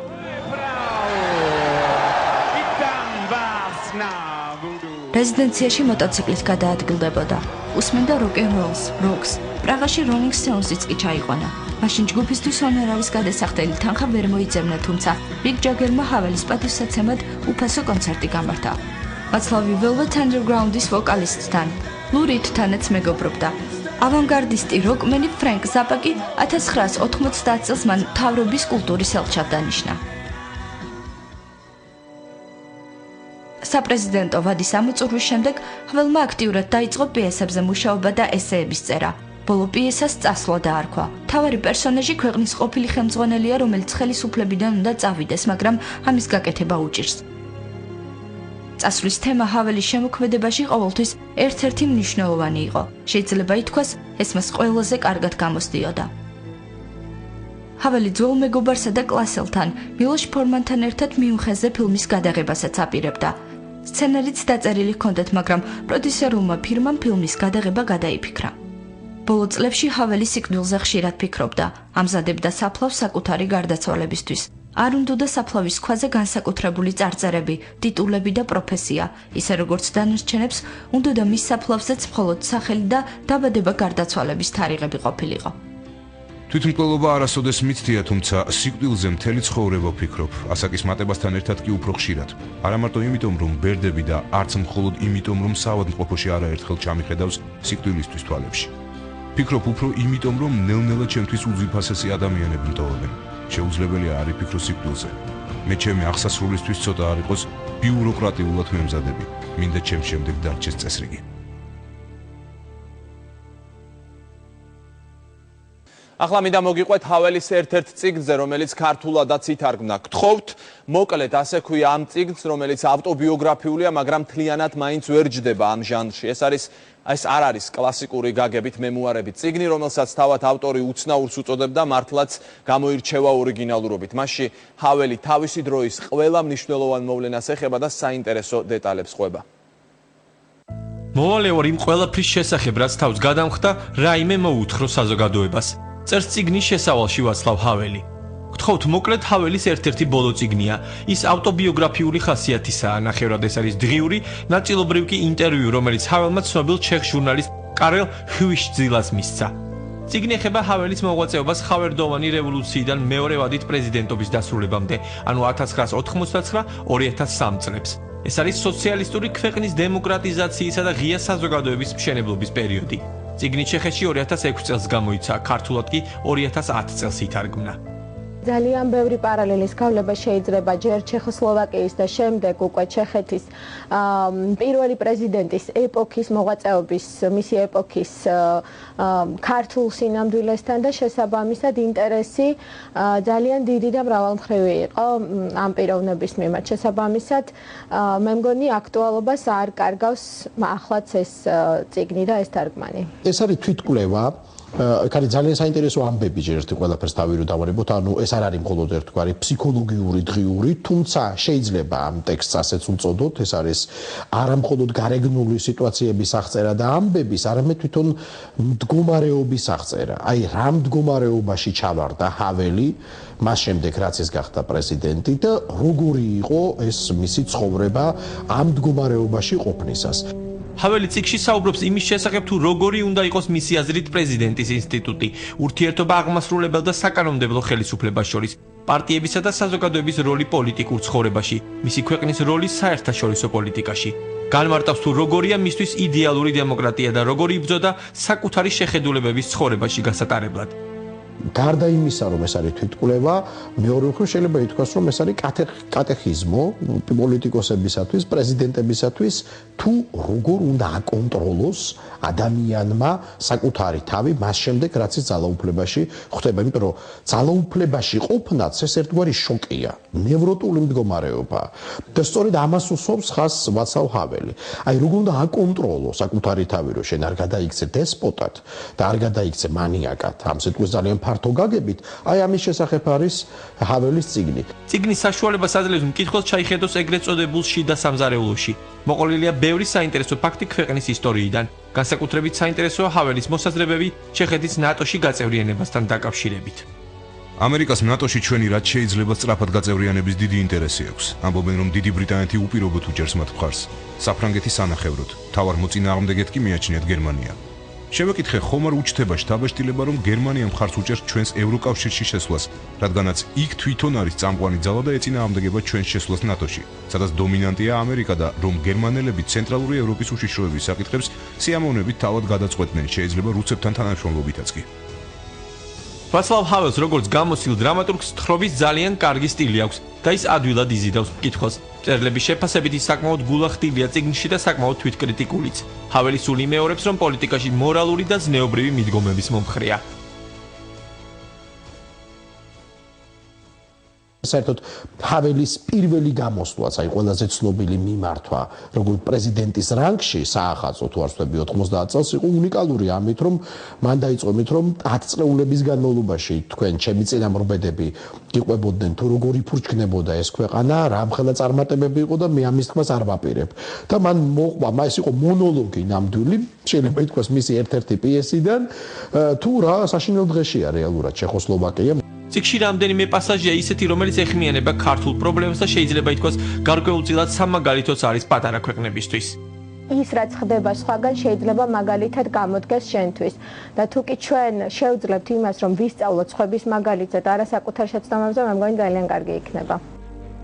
რეზიდენციაში მოტოციკლით გადაადგილდებოდა. უსმენდა როკ-ენ-როლს, როკს. პრაღაში როლინგ სტოუნსიც კი ჩაიყვანა. მაშინ ჯგუფისთვის ჰონორავის გადასახდელი თანხა ვერ მოიწევნა, თუმცა მიკ ჯაგერმა ჰაველის პატივსაცემად უფასო კონცერტი გამართა. ვაცლავი Velvet Underground-ის ვოკალისტთან, ლუ რიდთანაც მეგობრობდა. ავანგარდისტი როკმენი ფრენკ ზაპა კი 1990 წელს მან მთავრობის კულტურის ელჩად დანიშნა. საპრეზიდენტო ვადის ამოწურვის შემდეგ ჰაველმა აქტიურად დაიწყო პიესებზე მუშაობა და ესეების წერა. ბოლო პიესას წასვლა დაარქვა. მთავარი პერსონაჟი ქვეყნის ყოფილი ხელმძღვანელია, რომელიც ხელისუფლებიდან უნდა წავიდეს, მაგრამ ამის გაკეთება უჭირს. წასვლის თემა ჰაველის შემოქმედებაში ყოველთვის ერთ-ერთი მნიშვნელოვანი იყო. შეიძლება ითქვას, ეს მას ყველაზე კარგად გამოსდიოდა. ჰაველი ძველ მეგობარსა და კლასელთან, მილოშ ფორმანთან ერთად მიუნხენზე ფილმის გადაღებასაც აპირებდა. სცენარიც დაწერილი ჰქონდათ, მაგრამ პროდიუსერულმა ფირმამ ფილმის გადაღება გადაიფიქრა. ბოლო წლებში ჰაველი სიკვდილზე ხშირად ფიქრობდა, ამზადებდა საფლავს საკუთარი გარდაცვალებისთვის. არ უნდოდა საფლავის ქვაზე განსაკუთრებული წარწერები, ტიტულები და პროფესია, ისე როგორც დანარჩენებს, უნდოდა მის საფლავზეც მხოლოდ სახელი და დაბადება გარდაცვალების თარიღები ყოფილიყო. თვითმკვლელობა არასოდეს მიცდია, თუმცა სიკვდილზე მთელი ცხოვრება ვფიქრობ, ასაკის მატებასთან ერთად კი უფრო ხშირად. არა მარტო იმიტომ, რომ ბერდები და არც მხოლოდ იმიტომ, რომ საავადმყოფოში არაერთხელ ჩამიხედავს სიკვდილისთვის თვალებში. ფიქრობ უფრო იმიტომ, რომ ნელ-ნელა ჩემთვის უძვირფასესი ადამიანები მტოვებენ. შეუძლებელია არ იფიქრო სიკვდილზე. მე ჩემი აღსასრულისთვის ცოტა არ იყოს ბიუროკრატიულად მემზადები. მინდა ჩემს შემდეგ დარჩეს წესრიგი. ახლა მინდა მოგიყვეთ ჰაველის ერთ-ერთ წიგნზე, რომელიც ქართულადაც ითარგმნა. გთხოვთ, მოკლედ ასე ქვია ამ წიგნს, რომელიც ავტობიოგრაფიულია, მაგრამ მთლიანად მაინც ვერ ჯდება ამ ჟანრში. ეს არ არის კლასიკური გაგებით მემუარები წიგნი, რომელსაც თავად ავტორი უცნაურს უწოდებდა, მართლაც გამოირჩევა ორიგინალურობით. მასში ჰაველი თავისი დროის ყველა მნიშვნელოვან მოვლენას ეხება და საინტერესო დეტალებს ყვება. მოვალე ვარ იმ ყველაფრის შესახებ, რაც თავს გადამხდა, რაიმე მოუთხრო საზოგადოებას. წერს წიგნის შესავალში ვაცლავ ჰაველი. გთხოვთ, მოკლედ ჰაველის ერთ-ერთი ბოლო წიგნია. ის ავტობიოგრაფიული ხასიათისაა, ნახევრად ეს არის დღიური, ნაწილობრივ კი ინტერვიუ, რომელიც ჰაველმა ცნობილ ჩეხ ჟურნალისტ კარელ ჰვიშძილას მისცა. წიგნი ეხება ჰაველის მოღვაწეობას ხავერდოვანი რევოლუციიდან მეორე ვადით პრეზიდენტობის დასრულებამდე, ანუ 1989-2003 წლებს. ეს არის სოციალისტური ქვეყნის დემოკრატიზაციისა და ღია საზოგადოების მშენებლობის პერიოდი. წიგნი ჩეხეთში 2006 წელს გამოიცა, ქართულად კი 2010 წელს ითარგმნა. ძალიან ბევრი პარალელის გავლება შეიძლება ჯერ ჩეხოსლოვაკიის და შემდეგ უკვე ჩეხეთის პირველი პრეზიდენტის ეპოქის მოღვაწეობის, მისი ეპოქის ქართულ სინამდვილესთან და შესაბამისად ინტერესი ძალიან დიდი და მრავალმხრივი იყო ამ პიროვნების მიმართ. შესაბამისად მე მგონი აქტუალობას არ კარგავს ახლაც ეს წიგნი და ეს თარგმანი. ეს არის თვითკვლევა კარი ძალიან საინტერესო ამბები ჯერ ერთი ყველაფერს თავი რო დავარებოთ, ანუ ეს არ არის მხოლოდ ერთგვარი ფსიქოლოგიური დღიური, თუმცა შეიძლება ამ ტექსტს ასეც უწოდოთ, ეს არის არა მხოლოდ გარეგნული სიტუაციების აღწერა და ამბების, არამედ თვითონ მდგომარეობის აღწერა. აი, რა მდგომარეობაში ჩავარდა ჰაველი მას შემდეგ რაც ის გახდა პრეზიდენტი და როგორი იყო ეს მისი ცხოვრება ამ მდგომარეობაში ყოფნისას. ჰაველი წიგნში საუბრობს იმის შესახებ თუ როგორი უნდა იყოს მისი აზრით პრეზიდენტის ინსტიტუტი, ურთიერთობა აღმასრულებელ და საკანონმდებლო ხელისუფლებას შორის, პარტიებისა და საზოგადოების როლი პოლიტიკურ ცხოვრებაში, მისი ქვეყნის როლი საერთაშორისო პოლიტიკაში. განმარტავს თუ როგორია მისთვის იდეალური დემოკრატია და როგორი იბრძოდა საკუთარი შეხედულებების ცხოვრებაში გასატარებლად. გარდა იმისა, რომ ეს არის თვითკვლევა, მეორე მხრივ შეიძლება ითქვას, რომ ეს არის კატეხიზმო პოლიტიკოსებისათვის, პრეზიდენტებისათვის, თუ როგორ უნდა აკონტროლოს ადამიანმა საკუთარი თავი მას შემდეგ, რაც ის ძალაუფლებაში ხვდება, იმიტომ რომ ძალაუფლებაში ყოფნაც ეს ერთგვარი შოკია, ნევროტული მდგომარეობა. და სწორედ ამას უსვამს ხაზს ვაცლავ ჰაველი. აი, როგორ უნდა აკონტროლო საკუთარი თავი, რომ შენ არ გადაიქცე დესპოტად და არ გადაიქცე მანიაკად. ამ სიტყვის ძალიან ფართო გაგებით, აი ამის შესახებ არის ჰაველის წიგნი. წიგნის საშუალებას აძლევს მკითხველს ჩაიხედოს ეგრეთ წოდებულ შიდა სამზარეულოში. მოყოლილია ბევრი საინტერესო ფაქტი ქვეყნის ისტორიიდან. განსაკუთრებით საინტერესოა ჰაველის მოსაზრებები ჩეხეთის ნატოში გაწევრიანებასთან დაკავშირებით. ამერიკას ნატოში ჩვენი რაც შეიძლება სწრაფად გაწევრიანების დიდი ინტერესი აქვს. ამბობენ, რომ დიდი ბრიტანეთი უპირობოდ უჭერს მათ მხარს. საფრანგეთის სანახევროდ, თავარ მოწინააღმდეგეთ კი მიაჩნიათ გერმანია. შევეკითხე, ხომ არ უჩნდება შთაბეჭდილება, რომ გერმანია მხარს უჭერს ჩვენს ევროკავშირში შესვლას, რადგანაც იქ თვითონ არის წამყვანი ძალა და ეწინააღმდეგება ჩვენს შესვლას ნატოში, სადაც დომინანტია ამერიკა და რომ გერმანელები ცენტრალური ევროპის უშიშროების საკითხებს სიამოვნებით თავად გადაწყვეტდნენ, შეიძლება რუსებთან თანამშრომლობითაც კი. ვაცლავ ჰაველს როგორც გამოსილ დრამატურგს თხრობის ძალიან კარგი სტილი აქვს და ის ადვილად იზიდავს მკითხველს. მწერლების შეფასებით ის საკმაოდ გულახდილია წიგნში და საკმაოდ თვითკრიტიკულიც. ჰაველი სულ იმეორებს, რომ პოლიტიკაში მორალური და ზნეობრივი მიდგომების მომხრეა. საერთოდ ჰაველის პირველი გამოსვლაც, აი ყველაზე ცნობილი მიმართვა, როგორც პრეზიდენტის რანგში საახალწლო თუ არ ვთქვი 90 წელს იყო უნიკალური ამით, რომ მან დაიწყო იმით, რომ 10 წლების განმავლობაში თქვენ ჩემი წინამორბედები იყვებოდნენ თუ როგორი ფურჩქნებოდა ეს ქვეყანა, რა ამხელა წარმატებები იყო და მე ამის თქმას არ ვაპირებ. და მან მოყვა, ეს იყო მონოლოგი ნამდვილი, შეიძლება ითქვას მისი ერთ-ერთი პიესიდან, თუ რა საშინელ დღეშია რეალურად ჩეხოსლოვაკია. წიგნში რამდენიმე პასაჟია ისეთი, რომელიც ეხმიანება ქართულ პრობლემებს და შეიძლება ითქვას გარკვეულწილად სამაგალითოც არის პატარა ქვეყნებისთვის. ის რაც ხდება სხვაგან შეიძლება მაგალითად გამოდგეს შენთვის და თუ კი ჩვენ შევძლებთ იმას, რომ ვისწავლოთ სხვების მაგალითზე და არა საკუთარ შეცდომებზე, მე მგონი ძალიან კარგი იქნება.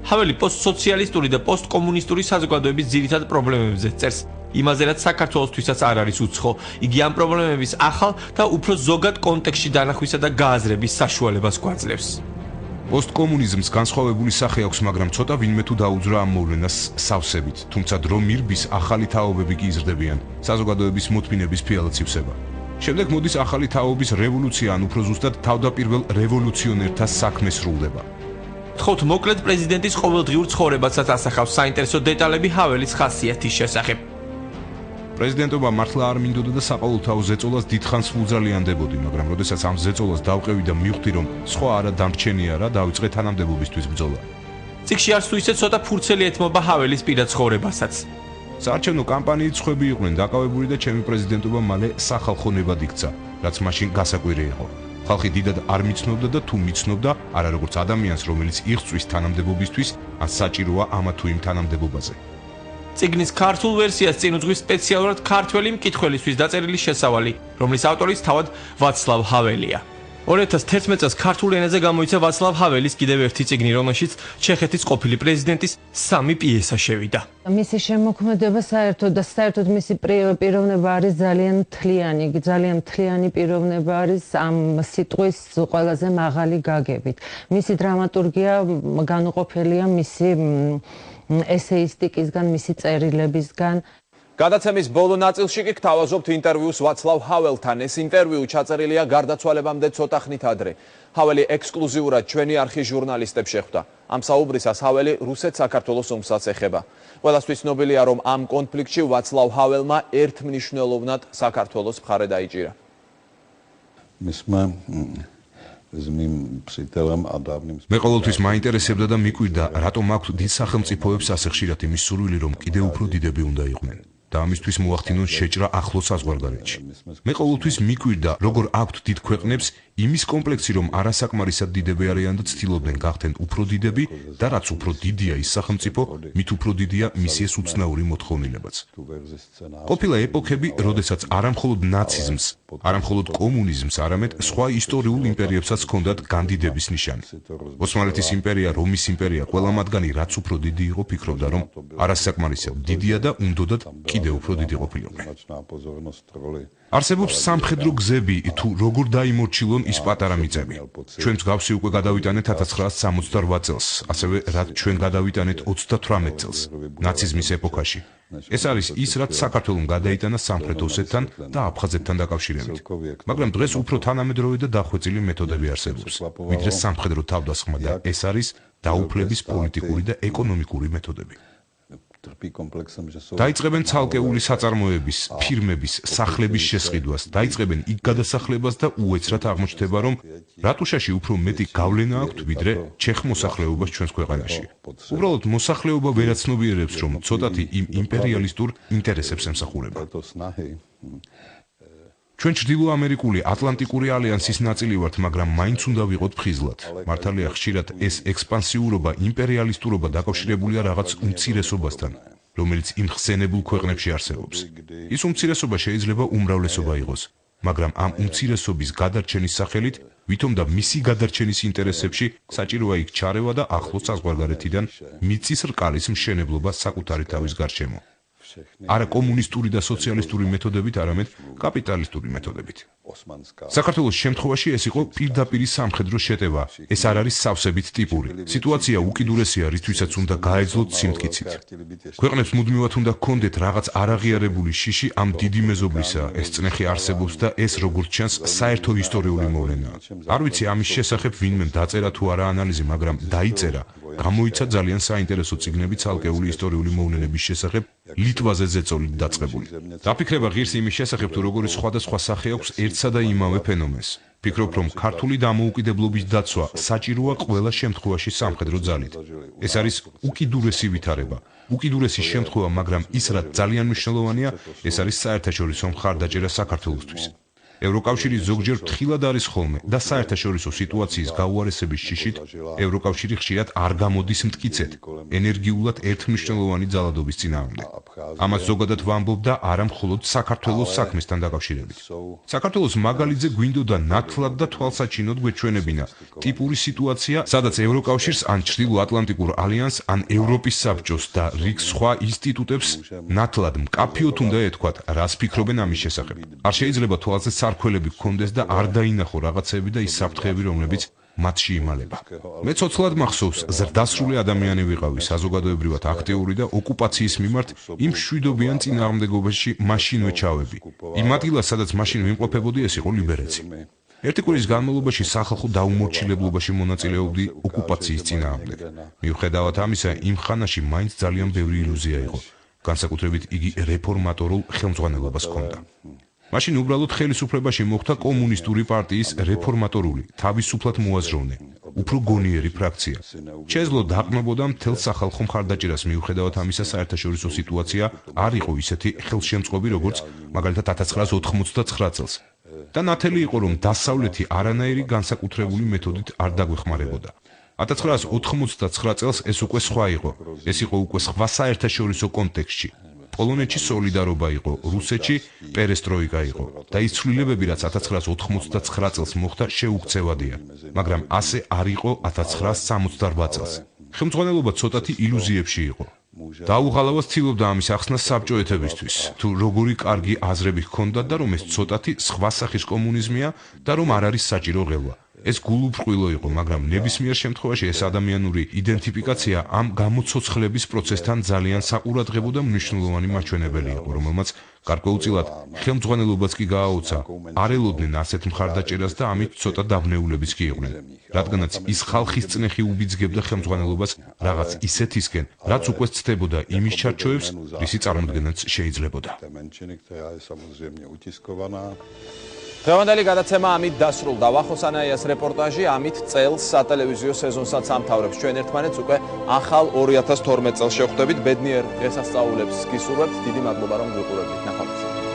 ჰაველი პოსტსოციალისტური და პოსტკომუნისტური საზოგადოების ძირითად პრობლემებზე წერს. იმაზე რაც საქართველოსთვისაც არ არის უცხო. იგი ამ პრობლემების ახალ და უფრო ზოგად კონტექსტში დანახვისა და გააზრების საშუალებას გვაძლევს. პოსტკომუნიზმს განსხვავებული სახე აქვს, მაგრამ ცოტა ვინმე თუ დაუძრა ამ მოვლენას სავსებით, თუმცა დრო მირბის ახალი თაობები კი იზრდებიან, საზოგადოების მოთმინების ფიალაც ივსება. შემდეგ მოდის ახალი თაობის რევოლუცია, ან უფრო ზუსტად თავდაპირველ რევოლუციონერთა საქმე სრულდება. თხოვთ მოკლედ პრეზიდენტის ყოველდღიურ ცხოვრებასაც ასახავს საინტერესო დეტალები ჰაველის ხასიათის შესახებ. პრეზიდენტობა მართლა არ მინდოდა და საყოველთაო ზეწოლას დიდხანს უძრალიანდებოდი, მაგრამ როდესაც ამ ზეწოლას დავყევი და მივხვდი, რომ სხვა არა დამრჩენია რა, დავიწყე თანამდებობისთვის ბრძოლა. წიგნში არც თუ ისე ცოტა ფურცელი ეთმობა ჰაველის პირად ცხოვრებასაც. საარჩევნო კამპანიით ხვები იყვნენ დაკავებული და ჩემი პრეზიდენტობა მალე სახალხო ნებად იქცა, რაც მაშინ გასაკვირი იყო. ხალხი დიდად არ მიცნობდა და თუ მიცნობდა, არა როგორც ადამიანს, რომელიც იღწვის თანამდებობისთვის, ან საჭიროა ამა თუ იმ თანამდებობაზე. წიგნის ქართულ ვერსიას წინ უძღვის სპეციალურად ქართველი მკითხველისთვის დაწერილი შესავალი, რომლის ავტორიც თავად ვაცლავ ჰაველია. 2011 წელს ქართულ ენაზე გამოიცა ვაცლავ ჰაველის კიდევ ერთი წიგნი, რომელშიც ჩეხეთის ყოფილი პრეზიდენტის 3 პიესა შევიდა. მისი შემოქმედება საერთოდ მისი პიროვნება არის ძალიან მთლიანი პიროვნება არის ამ სიტყვის ყველაზე მაღალი გაგებით. მისი დრამატურგია განუყოფელია მისი ესეისტიკისგან, მისი წერილებისგან. გადაცემის ბოლო ნაწილში კი გთავაზობთ ინტერვიუს ვაცლავ ჰაველთან. ეს ინტერვიუ ჩაწერილია გარდაცვალებამდე ცოტა ხნით ადრე. ჰაველი ექსკლუზიურად ჩვენი არხის ჟურნალისტებს შეხვდა. ამ საუბრისას ჰაველი რუსეთ-საქართველოს ომსაც ეხება. ყველასთვის ცნობილია, რომ ამ კონფლიქტში ვაცლავ ჰაველმა ერთმნიშვნელოვნად საქართველოს მხარე დაიჭირა. მე ყოველთვის მაინტერესებდა და მიკვირდა, რატომ აქვთ დიდ სახელმწიფოებს ასე ხშირად იმის სურვილი, რომ კიდევ უფრო დიდები უნდა იყვნენ. და ამისთვის მოახდინონ შეჭრა ახლო საზღვარგარეთში. მე ყოველთვის მიკვირდა, როგორ აქვთ დიდ ქვეყნებს იმის კომპლექსი, რომ არასაკმარისად დიდები არიან და ცდილობდნენ გახდნენ უფრო დიდები და რაც უფრო დიდია ის სახელმწიფო, მით უფრო დიდია მისი ეს უცნაური მოთხოვნილებაც. ყოფილა ეპოქები, როდესაც არამხოლოდ ნაციზმს, არამხოლოდ კომუნიზმს, არამედ სხვა ისტორიულ იმპერიებსაც ჰქონდათ განდიდების ნიშანი. ოსმალეთის იმპერია, რომის იმპერია, ყველა მათგანი რაც უფრო დიდი იყო, ფიქრობდა, რომ არასაკმარისად დიდია და უნდოდათ კიდევ უფრო დიდი ყოფილიყვნენ. არსებობს სამხედრო გზები, თუ როგორ დაიმორჩილონ ის პატარა მიწები. ჩვენ მსგავსი უკვე გადავიტანეთ 1968 წელს, ასევე რაც ჩვენ გადავიტანეთ 38 წელს, ნაციზმის ეპოქაში. ეს არის ის, რაც საქართველომ გადაიტანა სამხრეთ ოსეთთან და აფხაზეთთან დაკავშირებით. მაგრამ დღეს უფრო თანამედროვე და დახვეწილი მეთოდები არსებობს, ვიდრე სამხედრო თავდასხმა და ეს არის დაუფლების პოლიტიკური და ეკონომიკური მეთოდები. დაიწყებენ ცალკეული საწარმოების, ფირმების, სახლების შესყიდვას, დაიწყებენ იქ გადასახლებას და უეცრად აღმოჩნდება, რომ რატუშაში უფრო მეტი გავლენა აქვთ, ვიდრე ჩეხ მოსახლეობას ჩვენს ქვეყანაში. უბრალოდ მოსახლეობა ვერაცნობიერებს, რომ ცოტათი იმ იმპერიალისტურ ინტერესებს ემსახურება. ჩვენ ჩრდილოამერიკული ატლანტიკური ალიანსის ნაწილი ვართ, მაგრამ მაინც უნდა ვიყოთ ფხიზლად. მართალია ხშირად ეს ექსპანსიურობა, იმპერიალისტურობა დაკავშირებულია რაღაც უმცირესობასთან, რომელიც იმ ხსენებულ ქვეყნებში არსებობს. ის უმცირესობა შეიძლება უმრავლესობა იყოს, მაგრამ ამ უმცირესობის გადარჩენის სახელით, ვითომ და მისი გადარჩენის ინტერესებში საჭიროა იქ ჩარევა და ახლო საზღვარგარეთიდან მიწის რკალის მშენებლობა საკუთარი თავის გარშემო. არა კომუნისტური და სოციალისტური მეთოდებით, არამედ კაპიტალისტური მეთოდებით. საქართველოს შემთხვევაში ეს იყო პირდაპირი სამხედრო შეტევა. ეს არ არის სავსებით ტიპური. სიტუაცია უკიდურესია, რითვისაც უნდა გაეძლოთ სიმტკიცით. ქვეყნებს მუდმივად უნდა ჰქონდეთ რაღაც არაღიარებული შიში ამ დიდი მეზობლისა. ეს წნეხი არსებობს და ეს როგორც ჩანს საერთო ისტორიული მოვლენაა. არ ვიცი ამის შესახებ ვინმემ დაწერა თუ არა ანალიზი, მაგრამ დაიწერა. გამოიცა ძალიან საინტერესო წიგნები ცალკეული ისტორიული მოვლენების შესახებ ლიტვაზე ზეწოლით დაწყებული. დაფიქრება ღირს იმის შესახებ, თუ როგორი სხვადასხვა სახე აქვს ერთსა და იმავე ფენომენს. ფიქრობ, რომ ქართული დამოუკიდებლობის დაცვა საჭიროა ყველა შემთხვევაში სამხედრო ძალით. ეს არის უკიდურესი ვითარება, უკიდურესი შემთხვევა, მაგრამ ის რაც ძალიან მნიშვნელოვანია, ეს არის საერთაშორისო მხარდაჭერა საქართველოსთვის. ევროკავშირი ზოგჯერ ფრთხილად არის ხოლმე და საერთაშორისო სიტუაციის გაუარესების შიშით ევროკავშირი ხშირად არ გამოდის მტკიცედ, ენერგიულად ერთმნიშვნელოვანი ძალადობის წინააღმდეგ. ამას ზოგადად ვამბობ და არა მხოლოდ საქართველოს საქმესთან დაკავშირებით. საქართველოს მაგალითზე გვინდოდა ნათლად და თვალსაჩინოდ გვეჩვენებინა ტიპური სიტუაცია, სადაც ევროკავშირს ან ჩრდილო-ატლანტიკურ ალიანსს ან ევროპის საბჭოს და რიგ სხვა ინსტიტუტებს ნათლად მკაფიოდ უნდა ეთქვათ, რას ფიქრობენ ამის შესახებ. არ შეიძლება თვალზე სარქველები გქონდეს და არ დაინახო რაღაცები და ის საფრთხეები, რომლებიც მათში იმალება. მე ცოცხლად მახსოვს, ზრდასრული ადამიანი ვიყავი, საზოგადოებრივად აქტიური და ოკუპაციის მიმართ იმ მშვიდობიან წინააღმდეგობაში მაშინვე ჩავები. იმ ადგილას, სადაც მაშინ ვიმყოფებოდი, ეს იყო ლიბერეცი. ერთი კვირის განმავლობაში სახალხო დაუმორჩილებლობაში მონაწილეობდი ოკუპაციის წინააღმდეგ. მიუხედავად ამისა, იმ ხანაში მაინც ძალიან ბევრი ილუზია იყო. განსაკუთრებით იგი რეფორმატორულ ხელმძღვანელობას ჰქონდა. მაშინ უბრალოდ ხელისუფლებაში მოხვდა კომუნისტური პარტიის რეფორმატორული, თავისუფლად მოაზროვნე, უფრო გონიერი ფრაქცია. შეეძლო დაყნობოდა მთელ სახალხო მხარდაჭერას, მიუხედავად ამისა საერთაშორისო სიტუაცია არ იყო ისეთი ხელშემწყობი, როგორც მაგალითად 1989 წელს. და ნათელი იყო, რომ დასავლეთი არანაირი განსაკუთრებული მეთოდით არ დაგვეხმარებოდა. 1989 წელს ეს უკვე სხვა იყო. ეს იყო უკვე სხვა საერთაშორისო კონტექსტში. პოლონეთში სოლიდარობა იყო, რუსეთში პერესტროიკა იყო და ის ცვლილებები, რაც 1989 წელს მოხდა, შეუქცევადია, მაგრამ ასე არ იყო 1968 წელს. ხელმძღვანელობა ცოტათი ილუზიებში იყო. დაუღალავად ცდილობდა ამის ახსნას საბჭოეთებისთვის, თუ როგორი კარგი აზრები ჰქონდათ და რომ ეს ცოტათი სხვა სახის კომუნიზმია და რომ არ არის საჭირო ღელვა. ეს გულუბრყვილო იყო, მაგრამ ნებისმიერ შემთხვევაში ეს ადამიანური იდენტიფიკაცია ამ გამოცოცხლების პროცესთან ძალიან საყურადღებო და მნიშვნელოვანი მაჩვენებელი იყო, რომელმაც გარკვეულწილად ხელმძღვანელობაც კი გააოცა. არ ელოდნენ ასეთ მხარდაჭერას და ამით ცოტა დაბნეულებიც კი იყვნენ, რადგანაც ის ხალხის წნეხი უბიძგებდა ხელმძღვანელობას რაღაც ისეთისკენ, რაც უკვე ცდებოდა იმის ჩარჩოებს, რისი წარმოქმნაც შეიძლებოდა. დღევანდელი გადაცემა ამით დასრულდა. ვახოს ანაიას რეპორტაჟი ამით წელს სატელევიზიო სეზონსაც ამთავრებს. ჩვენ ერთმანეთს უკვე ახალ 2012 წელს შევხვდებით. ბედნიერ დღესასწაულებს გისურვებთ. დიდი მადლობა რომ გვიყურებდით. ნახვამდის.